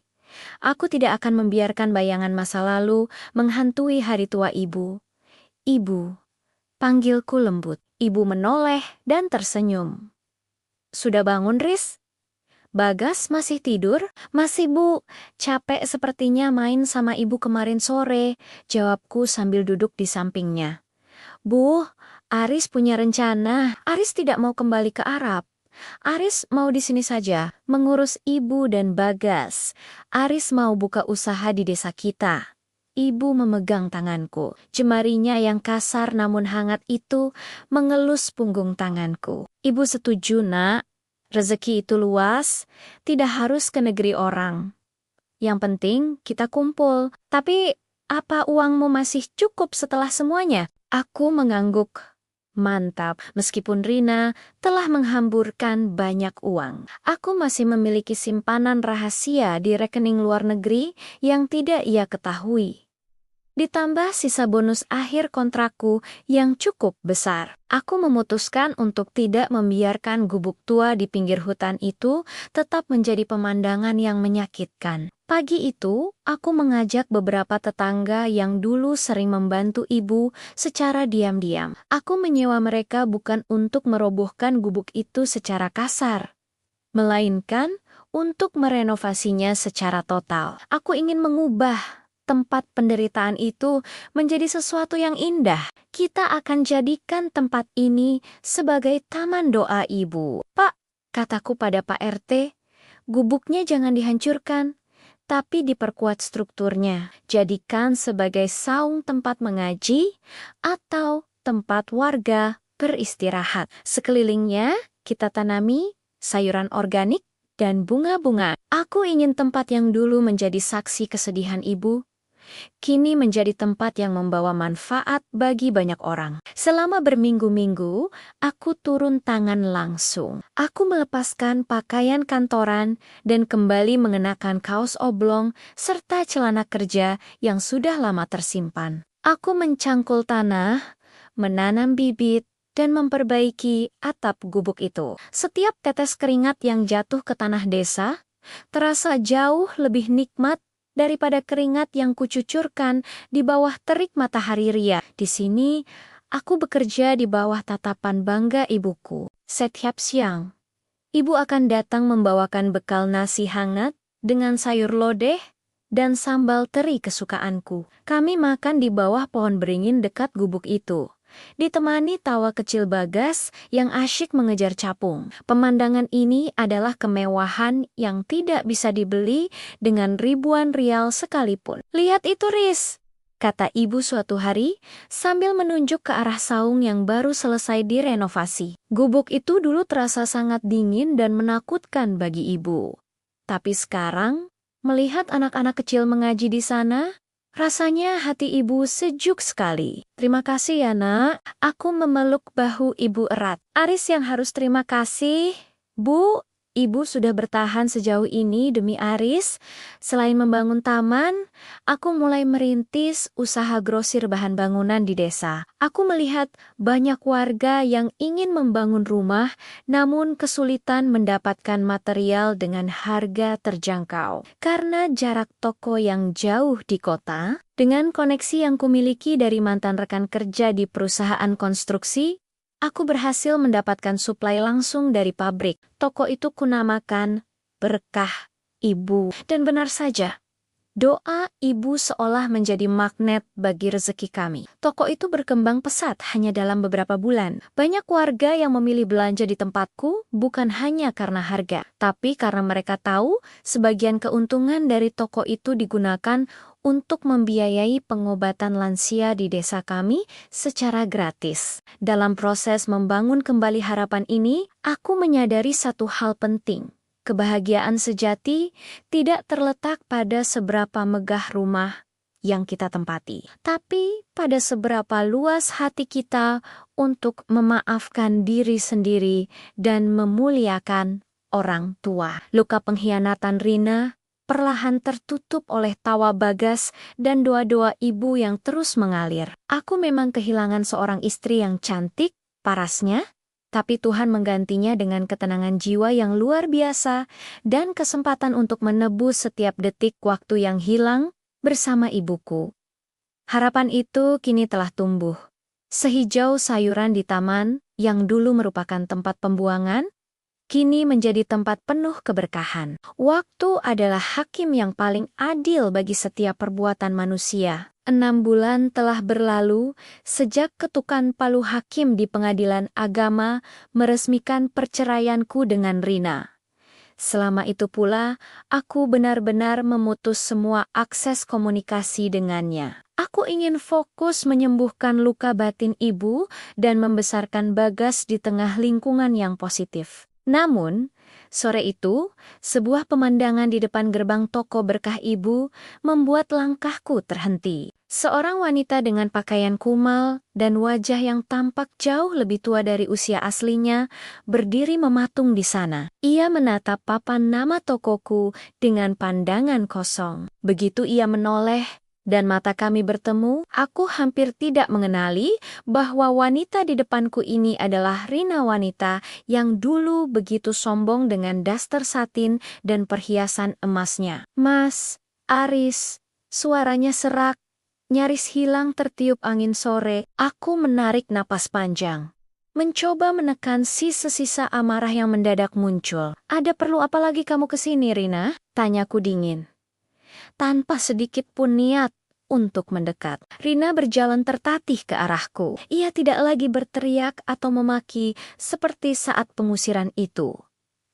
Aku tidak akan membiarkan bayangan masa lalu menghantui hari tua ibu. Ibu, panggilku lembut. Ibu menoleh dan tersenyum. Sudah bangun, Riz? Bagas masih tidur? Masih, Bu. Capek sepertinya main sama ibu kemarin sore, jawabku sambil duduk di sampingnya. Bu, Aris punya rencana. Aris tidak mau kembali ke Arab. Aris mau di sini saja, mengurus ibu dan Bagas. Aris mau buka usaha di desa kita. Ibu memegang tanganku. Jemarinya yang kasar namun hangat itu mengelus punggung tanganku. Ibu setuju, Nak. Rezeki itu luas, tidak harus ke negeri orang. Yang penting kita kumpul. Tapi apa uangmu masih cukup setelah semuanya? Aku mengangguk. Mantap, meskipun Rina telah menghamburkan banyak uang. Aku masih memiliki simpanan rahasia di rekening luar negeri yang tidak ia ketahui. Ditambah sisa bonus akhir kontrakku yang cukup besar. Aku memutuskan untuk tidak membiarkan gubuk tua di pinggir hutan itu tetap menjadi pemandangan yang menyakitkan. Pagi itu, aku mengajak beberapa tetangga yang dulu sering membantu ibu secara diam-diam. Aku menyewa mereka bukan untuk merobohkan gubuk itu secara kasar, melainkan untuk merenovasinya secara total. Aku ingin mengubah tempat penderitaan itu menjadi sesuatu yang indah. Kita akan jadikan tempat ini sebagai taman doa ibu. Pak, kataku pada Pak RT, gubuknya jangan dihancurkan, tapi diperkuat strukturnya. Jadikan sebagai saung tempat mengaji atau tempat warga beristirahat. Sekelilingnya kita tanami sayuran organik dan bunga-bunga. Aku ingin tempat yang dulu menjadi saksi kesedihan ibu, kini menjadi tempat yang membawa manfaat bagi banyak orang. Selama berminggu-minggu, aku turun tangan langsung. Aku melepaskan pakaian kantoran dan kembali mengenakan kaos oblong serta celana kerja yang sudah lama tersimpan. Aku mencangkul tanah, menanam bibit, dan memperbaiki atap gubuk itu. Setiap tetes keringat yang jatuh ke tanah desa terasa jauh lebih nikmat daripada keringat yang kucucurkan di bawah terik matahari ria. Di sini, aku bekerja di bawah tatapan bangga ibuku. Setiap siang, ibu akan datang membawakan bekal nasi hangat dengan sayur lodeh dan sambal teri kesukaanku. Kami makan di bawah pohon beringin dekat gubuk itu, ditemani tawa kecil Bagas yang asyik mengejar capung. Pemandangan ini adalah kemewahan yang tidak bisa dibeli dengan ribuan rial sekalipun. Lihat itu, Riz, kata ibu suatu hari sambil menunjuk ke arah saung yang baru selesai direnovasi. Gubuk itu dulu terasa sangat dingin dan menakutkan bagi ibu. Tapi sekarang, melihat anak-anak kecil mengaji di sana, rasanya hati ibu sejuk sekali. Terima kasih ya, Nak. Aku memeluk bahu ibu erat. Aris yang harus terima kasih. Bu, ibu sudah bertahan sejauh ini demi Aris. Selain membangun taman, aku mulai merintis usaha grosir bahan bangunan di desa. Aku melihat banyak warga yang ingin membangun rumah, namun kesulitan mendapatkan material dengan harga terjangkau. Karena jarak toko yang jauh di kota, dengan koneksi yang kumiliki dari mantan rekan kerja di perusahaan konstruksi, aku berhasil mendapatkan suplai langsung dari pabrik. Toko itu kunamakan Berkah Ibu. Dan benar saja, doa ibu seolah menjadi magnet bagi rezeki kami. Toko itu berkembang pesat hanya dalam beberapa bulan. Banyak warga yang memilih belanja di tempatku bukan hanya karena harga, tapi karena mereka tahu sebagian keuntungan dari toko itu digunakan untuk membiayai pengobatan lansia di desa kami secara gratis. Dalam proses membangun kembali harapan ini, aku menyadari satu hal penting. Kebahagiaan sejati tidak terletak pada seberapa megah rumah yang kita tempati, tapi pada seberapa luas hati kita untuk memaafkan diri sendiri dan memuliakan orang tua. Luka pengkhianatan Rina perlahan tertutup oleh tawa Bagas dan doa-doa ibu yang terus mengalir. Aku memang kehilangan seorang istri yang cantik, parasnya, tapi Tuhan menggantinya dengan ketenangan jiwa yang luar biasa dan kesempatan untuk menebus setiap detik waktu yang hilang bersama ibuku. Harapan itu kini telah tumbuh. Sehijau sayuran di taman yang dulu merupakan tempat pembuangan, kini menjadi tempat penuh keberkahan. Waktu adalah hakim yang paling adil bagi setiap perbuatan manusia. 6 bulan telah berlalu sejak ketukan palu hakim di pengadilan agama meresmikan perceraianku dengan Rina. Selama itu pula, aku benar-benar memutus semua akses komunikasi dengannya. Aku ingin fokus menyembuhkan luka batin ibu dan membesarkan Bagas di tengah lingkungan yang positif. Namun, sore itu, sebuah pemandangan di depan gerbang toko berkah ibu membuat langkahku terhenti. Seorang wanita dengan pakaian kumal dan wajah yang tampak jauh lebih tua dari usia aslinya berdiri mematung di sana. Ia menatap papan nama tokoku dengan pandangan kosong. Begitu ia menoleh dan mata kami bertemu, aku hampir tidak mengenali bahwa wanita di depanku ini adalah Rina, wanita yang dulu begitu sombong dengan daster satin dan perhiasan emasnya. "Mas, Aris," suaranya serak, nyaris hilang tertiup angin sore. Aku menarik napas panjang, mencoba menekan sisa-sisa amarah yang mendadak muncul. "Ada perlu apa lagi kamu kesini, Rina?" tanyaku dingin, tanpa sedikit pun niat untuk mendekat. Rina berjalan tertatih ke arahku. Ia tidak lagi berteriak atau memaki seperti saat pengusiran itu.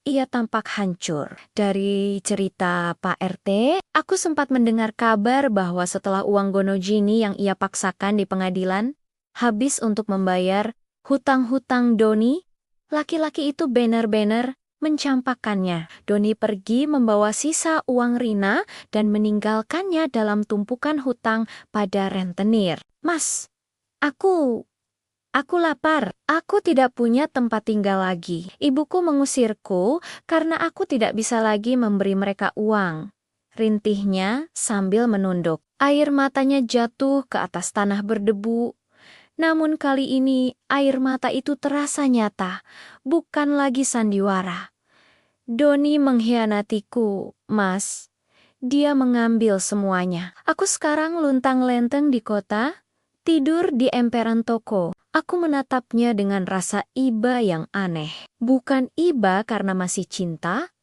Ia tampak hancur. Dari cerita Pak RT, aku sempat mendengar kabar bahwa setelah uang gonojini yang ia paksakan di pengadilan habis untuk membayar hutang-hutang Doni, laki-laki itu benar-benar mencampakkannya. Doni pergi membawa sisa uang Rina dan meninggalkannya dalam tumpukan hutang pada rentenir. "Mas, aku lapar. Aku tidak punya tempat tinggal lagi. Ibuku mengusirku karena aku tidak bisa lagi memberi mereka uang," rintihnya sambil menunduk. Air matanya jatuh ke atas tanah berdebu. Namun kali ini air mata itu terasa nyata, bukan lagi sandiwara. "Doni mengkhianatiku, Mas. Dia mengambil semuanya. Aku sekarang luntang-lenteng di kota, tidur di emperan toko." Aku menatapnya dengan rasa iba yang aneh. Bukan iba karena masih cinta,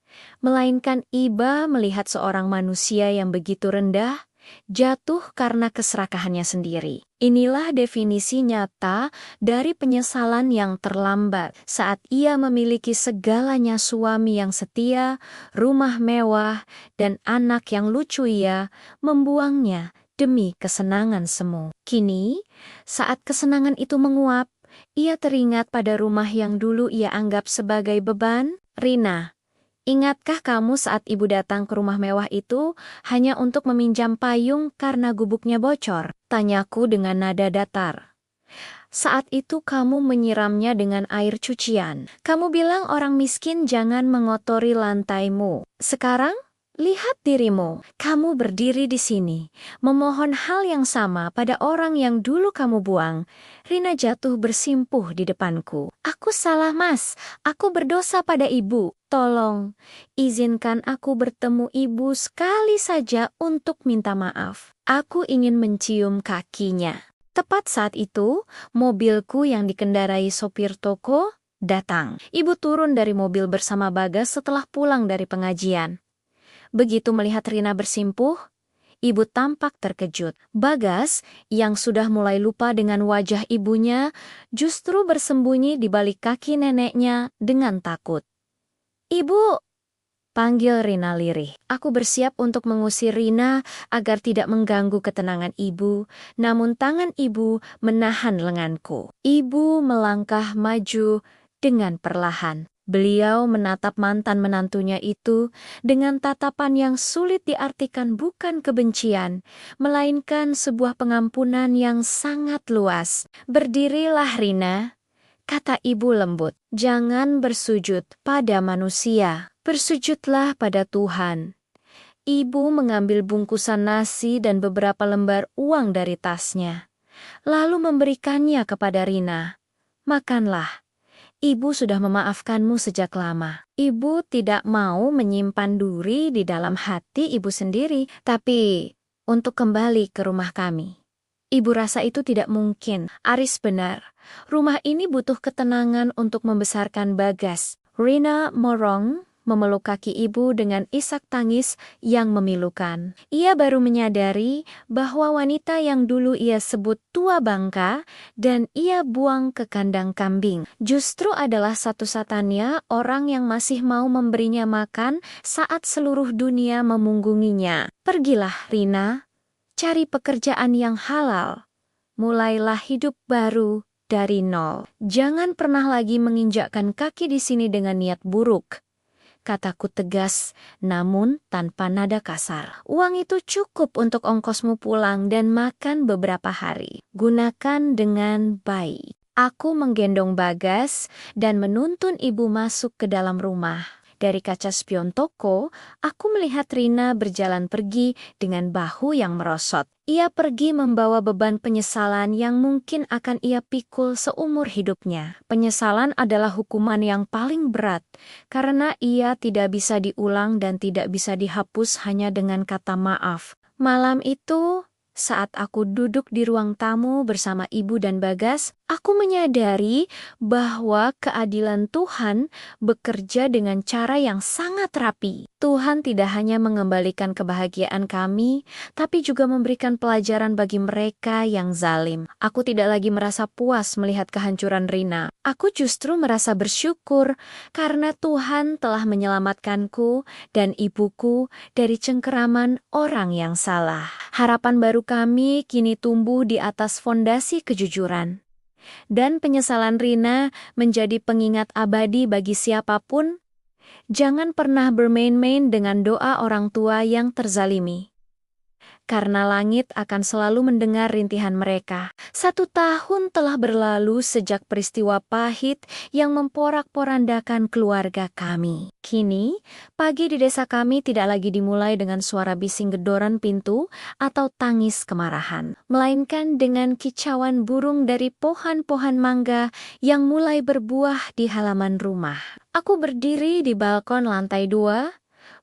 melainkan iba melihat seorang manusia yang begitu rendah jatuh karena keserakahannya sendiri. Inilah definisi nyata dari penyesalan yang terlambat saat ia memiliki segalanya: suami yang setia, rumah mewah, dan anak yang lucu. Ia membuangnya demi kesenangan semu. Kini, saat kesenangan itu menguap, ia teringat pada rumah yang dulu ia anggap sebagai beban. "Rina, ingatkah kamu saat ibu datang ke rumah mewah itu hanya untuk meminjam payung karena gubuknya bocor?" tanyaku dengan nada datar. "Saat itu kamu menyiramnya dengan air cucian. Kamu bilang orang miskin jangan mengotori lantaimu. Sekarang, lihat dirimu. Kamu berdiri di sini, memohon hal yang sama pada orang yang dulu kamu buang." Rina jatuh bersimpuh di depanku. "Aku salah, Mas. Aku berdosa pada ibu. Tolong, izinkan aku bertemu ibu sekali saja untuk minta maaf." Aku ingin mencium kakinya. Tepat saat itu, mobilku yang dikendarai sopir toko datang. Ibu turun dari mobil bersama Bagas setelah pulang dari pengajian. Begitu melihat Rina bersimpuh, ibu tampak terkejut. Bagas, yang sudah mulai lupa dengan wajah ibunya, justru bersembunyi di balik kaki neneknya dengan takut. "Ibu!" panggil Rina lirih. Aku bersiap untuk mengusir Rina agar tidak mengganggu ketenangan ibu, namun tangan ibu menahan lenganku. Ibu melangkah maju dengan perlahan. Beliau menatap mantan menantunya itu dengan tatapan yang sulit diartikan, bukan kebencian, melainkan sebuah pengampunan yang sangat luas. "Berdirilah, Rina. kata ibu lembut. Jangan bersujud pada manusia, bersujudlah pada Tuhan. Ibu mengambil bungkusan nasi dan beberapa lembar uang dari tasnya, lalu memberikannya kepada Rina. Makanlah, ibu sudah memaafkanmu sejak lama. Ibu tidak mau menyimpan duri di dalam hati ibu sendiri, tapi untuk kembali ke rumah kami. Ibu rasa itu tidak mungkin. Aris benar. Rumah ini butuh ketenangan untuk membesarkan Bagas. Rina morong memeluk kaki ibu dengan isak tangis yang memilukan. Ia baru menyadari bahwa wanita yang dulu ia sebut tua bangka dan ia buang ke kandang kambing justru adalah satu-satunya orang yang masih mau memberinya makan saat seluruh dunia memunggunginya. Pergilah, Rina. Cari pekerjaan yang halal. Mulailah hidup baru dari nol. Jangan pernah lagi menginjakkan kaki di sini dengan niat buruk. Kataku tegas, namun tanpa nada kasar. Uang itu cukup untuk ongkosmu pulang dan makan beberapa hari. Gunakan dengan baik. Aku menggendong Bagas dan menuntun ibu masuk ke dalam rumah. Dari kaca spion toko, aku melihat Rina berjalan pergi dengan bahu yang merosot. Ia pergi membawa beban penyesalan yang mungkin akan ia pikul seumur hidupnya. Penyesalan adalah hukuman yang paling berat, karena ia tidak bisa diulang dan tidak bisa dihapus hanya dengan kata maaf. Malam itu, saat aku duduk di ruang tamu bersama ibu dan Bagas, aku menyadari bahwa keadilan Tuhan bekerja dengan cara yang sangat rapi. Tuhan tidak hanya mengembalikan kebahagiaan kami, tapi juga memberikan pelajaran bagi mereka yang zalim. Aku tidak lagi merasa puas melihat kehancuran Rina. Aku justru merasa bersyukur karena Tuhan telah menyelamatkanku dan ibuku dari cengkeraman orang yang salah. Harapan baru kami kini tumbuh di atas fondasi kejujuran. Dan penyesalan Rina menjadi pengingat abadi bagi siapapun. Jangan pernah bermain-main dengan doa orang tua yang terzalimi. Karena langit akan selalu mendengar rintihan mereka. 1 tahun telah berlalu sejak peristiwa pahit yang memporak-porandakan keluarga kami. Kini, pagi di desa kami tidak lagi dimulai dengan suara bising gedoran pintu atau tangis kemarahan, melainkan dengan kicauan burung dari pohon-pohon mangga yang mulai berbuah di halaman rumah. Aku berdiri di balkon lantai 2,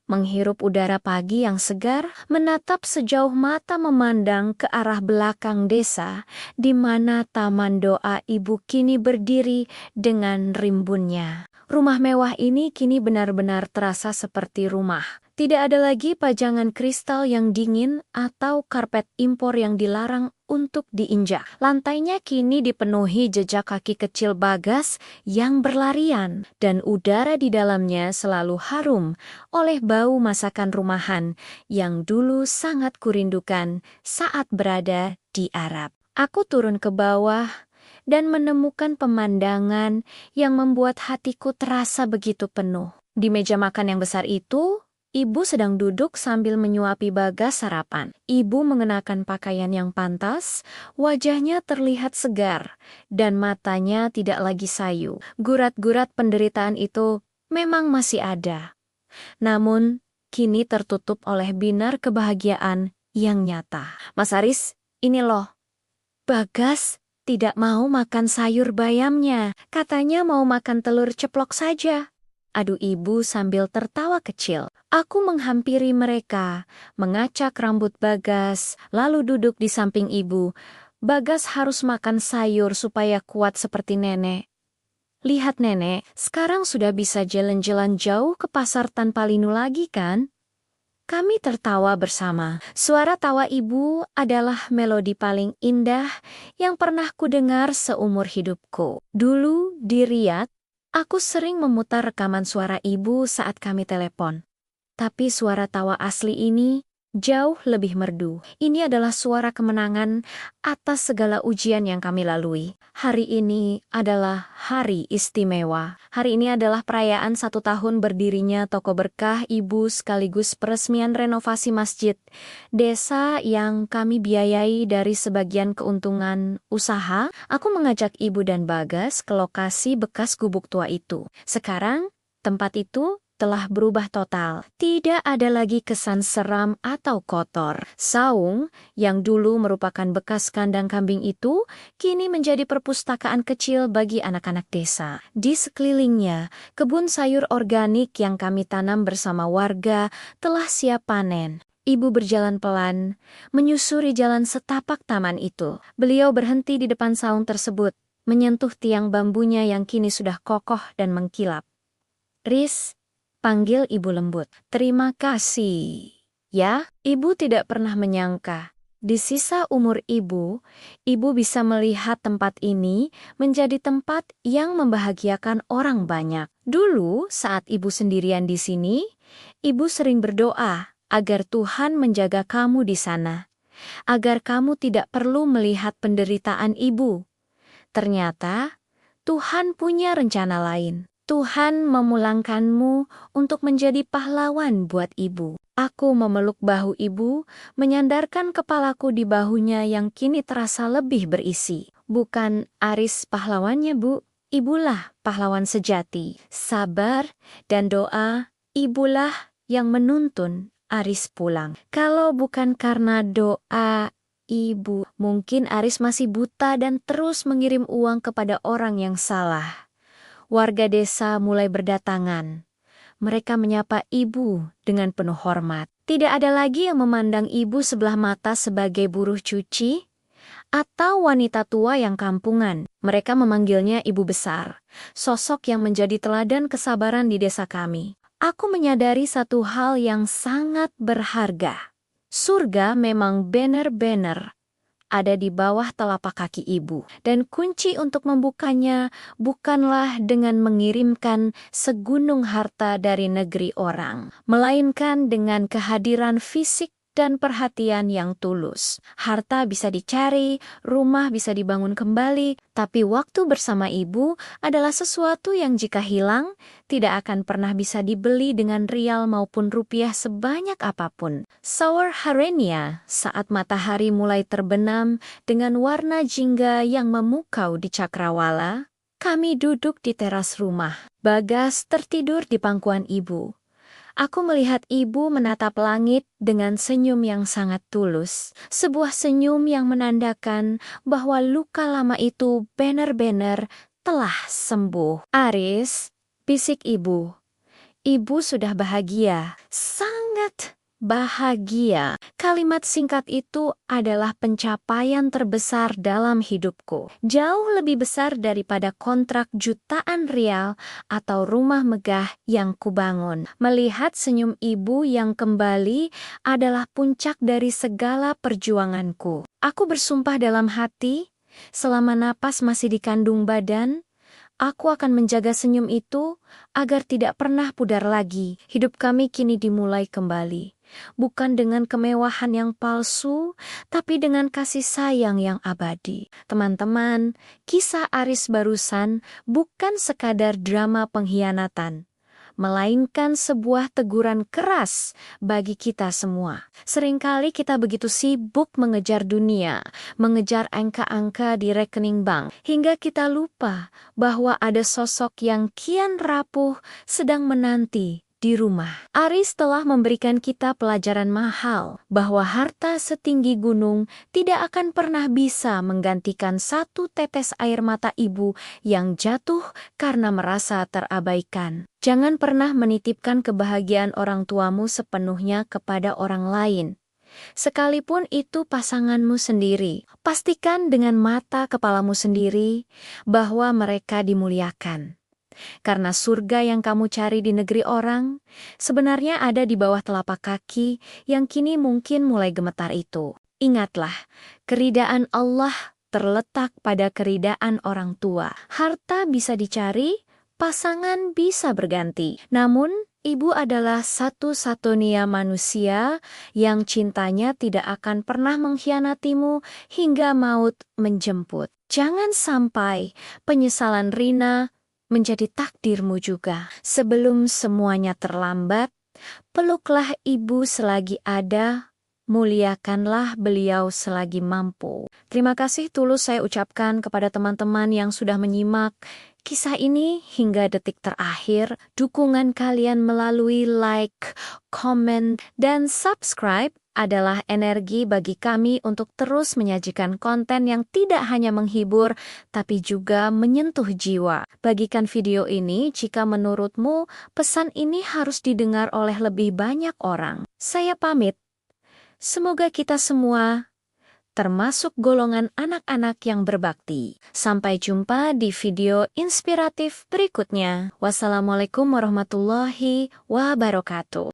menghirup udara pagi yang segar, menatap sejauh mata memandang ke arah belakang desa, di mana taman doa ibu kini berdiri dengan rimbunnya. Rumah mewah ini kini benar-benar terasa seperti rumah. Tidak ada lagi pajangan kristal yang dingin atau karpet impor yang dilarang untuk diinjak. Lantainya kini dipenuhi jejak kaki kecil Bagas yang berlarian, dan udara di dalamnya selalu harum oleh bau masakan rumahan yang dulu sangat kurindukan saat berada di Arab. Aku turun ke bawah dan menemukan pemandangan yang membuat hatiku terasa begitu penuh. Di meja makan yang besar itu, ibu sedang duduk sambil menyuapi Bagas sarapan. Ibu mengenakan pakaian yang pantas, wajahnya terlihat segar, dan matanya tidak lagi sayu. Gurat-gurat penderitaan itu memang masih ada. Namun, kini tertutup oleh binar kebahagiaan yang nyata. Mas Aris, ini loh. Bagas tidak mau makan sayur bayamnya. Katanya mau makan telur ceplok saja. Adu ibu sambil tertawa kecil. Aku menghampiri mereka, mengacak rambut Bagas, lalu duduk di samping ibu. Bagas harus makan sayur supaya kuat seperti nenek. Lihat nenek, sekarang sudah bisa jalan-jalan jauh ke pasar tanpa linu lagi kan? Kami tertawa bersama. Suara tawa ibu adalah melodi paling indah yang pernah kudengar seumur hidupku. Dulu di Riyadh, aku sering memutar rekaman suara ibu saat kami telepon. Tapi suara tawa asli ini jauh lebih merdu. Ini adalah suara kemenangan atas segala ujian yang kami lalui. Hari ini adalah hari istimewa. Hari ini adalah perayaan 1 tahun berdirinya Toko Berkah Ibu sekaligus peresmian renovasi masjid desa yang kami biayai dari sebagian keuntungan usaha. Aku mengajak Ibu dan Bagas ke lokasi bekas gubuk tua itu. Sekarang, tempat itu telah berubah total. Tidak ada lagi kesan seram atau kotor. Saung, yang dulu merupakan bekas kandang kambing itu, kini menjadi perpustakaan kecil bagi anak-anak desa. Di sekelilingnya, kebun sayur organik yang kami tanam bersama warga telah siap panen. Ibu berjalan pelan, menyusuri jalan setapak taman itu. Beliau berhenti di depan saung tersebut, menyentuh tiang bambunya yang kini sudah kokoh dan mengkilap. "Riz," panggil Ibu lembut. "Terima kasih." Ya, Ibu tidak pernah menyangka. Di sisa umur Ibu bisa melihat tempat ini menjadi tempat yang membahagiakan orang banyak. Dulu, saat Ibu sendirian di sini, Ibu sering berdoa agar Tuhan menjaga kamu di sana, agar kamu tidak perlu melihat penderitaan Ibu. Ternyata, Tuhan punya rencana lain. Tuhan memulangkanmu untuk menjadi pahlawan buat Ibu. Aku memeluk bahu Ibu, menyandarkan kepalaku di bahunya yang kini terasa lebih berisi. "Bukan Aris pahlawannya, Bu. Ibulah pahlawan sejati. Sabar dan doa, Ibulah yang menuntun Aris pulang. Kalau bukan karena doa Ibu, mungkin Aris masih buta dan terus mengirim uang kepada orang yang salah." Warga desa mulai berdatangan. Mereka menyapa Ibu dengan penuh hormat. Tidak ada lagi yang memandang Ibu sebelah mata sebagai buruh cuci atau wanita tua yang kampungan. Mereka memanggilnya Ibu Besar, sosok yang menjadi teladan kesabaran di desa kami. Aku menyadari satu hal yang sangat berharga. Surga memang benar-benar ada di bawah telapak kaki Ibu. Dan kunci untuk membukanya bukanlah dengan mengirimkan segunung harta dari negeri orang, melainkan dengan kehadiran fisik dan perhatian yang tulus. Harta bisa dicari, rumah bisa dibangun kembali, tapi waktu bersama Ibu adalah sesuatu yang jika hilang, tidak akan pernah bisa dibeli dengan rial maupun rupiah sebanyak apapun. Sore harinya, saat matahari mulai terbenam dengan warna jingga yang memukau di cakrawala, kami duduk di teras rumah. Bagas tertidur di pangkuan Ibu. Aku melihat Ibu menatap langit dengan senyum yang sangat tulus. Sebuah senyum yang menandakan bahwa luka lama itu benar-benar telah sembuh. "Aris," bisik Ibu. "Ibu sudah bahagia, sangat bahagia." Kalimat singkat itu adalah pencapaian terbesar dalam hidupku. Jauh lebih besar daripada kontrak jutaan rial atau rumah megah yang kubangun. Melihat senyum Ibu yang kembali adalah puncak dari segala perjuanganku. Aku bersumpah dalam hati, selama napas masih dikandung badan, aku akan menjaga senyum itu agar tidak pernah pudar lagi. Hidup kami kini dimulai kembali. Bukan dengan kemewahan yang palsu, tapi dengan kasih sayang yang abadi. Teman-teman, kisah Aris barusan bukan sekadar drama pengkhianatan, melainkan sebuah teguran keras bagi kita semua. Seringkali kita begitu sibuk mengejar dunia, mengejar angka-angka di rekening bank, hingga kita lupa bahwa ada sosok yang kian rapuh sedang menanti di rumah. Aris telah memberikan kita pelajaran mahal bahwa harta setinggi gunung tidak akan pernah bisa menggantikan satu tetes air mata Ibu yang jatuh karena merasa terabaikan. Jangan pernah menitipkan kebahagiaan orang tuamu sepenuhnya kepada orang lain. Sekalipun itu pasanganmu sendiri, pastikan dengan mata kepalamu sendiri bahwa mereka dimuliakan. Karena surga yang kamu cari di negeri orang, sebenarnya ada di bawah telapak kaki yang kini mungkin mulai gemetar itu. Ingatlah, keridaan Allah terletak pada keridaan orang tua. Harta bisa dicari, pasangan bisa berganti. Namun, Ibu adalah satu-satunya manusia yang cintanya tidak akan pernah mengkhianatimu hingga maut menjemput. Jangan sampai penyesalan Rina menjadi takdirmu juga. Sebelum semuanya terlambat, peluklah ibu selagi ada, muliakanlah beliau selagi mampu. Terima kasih tulus saya ucapkan kepada teman-teman yang sudah menyimak kisah ini hingga detik terakhir. Dukungan kalian melalui like, komen, dan subscribe adalah energi bagi kami untuk terus menyajikan konten yang tidak hanya menghibur, tapi juga menyentuh jiwa. Bagikan video ini jika menurutmu pesan ini harus didengar oleh lebih banyak orang. Saya pamit. Semoga kita semua termasuk golongan anak-anak yang berbakti. Sampai jumpa di video inspiratif berikutnya. Wassalamualaikum warahmatullahi wabarakatuh.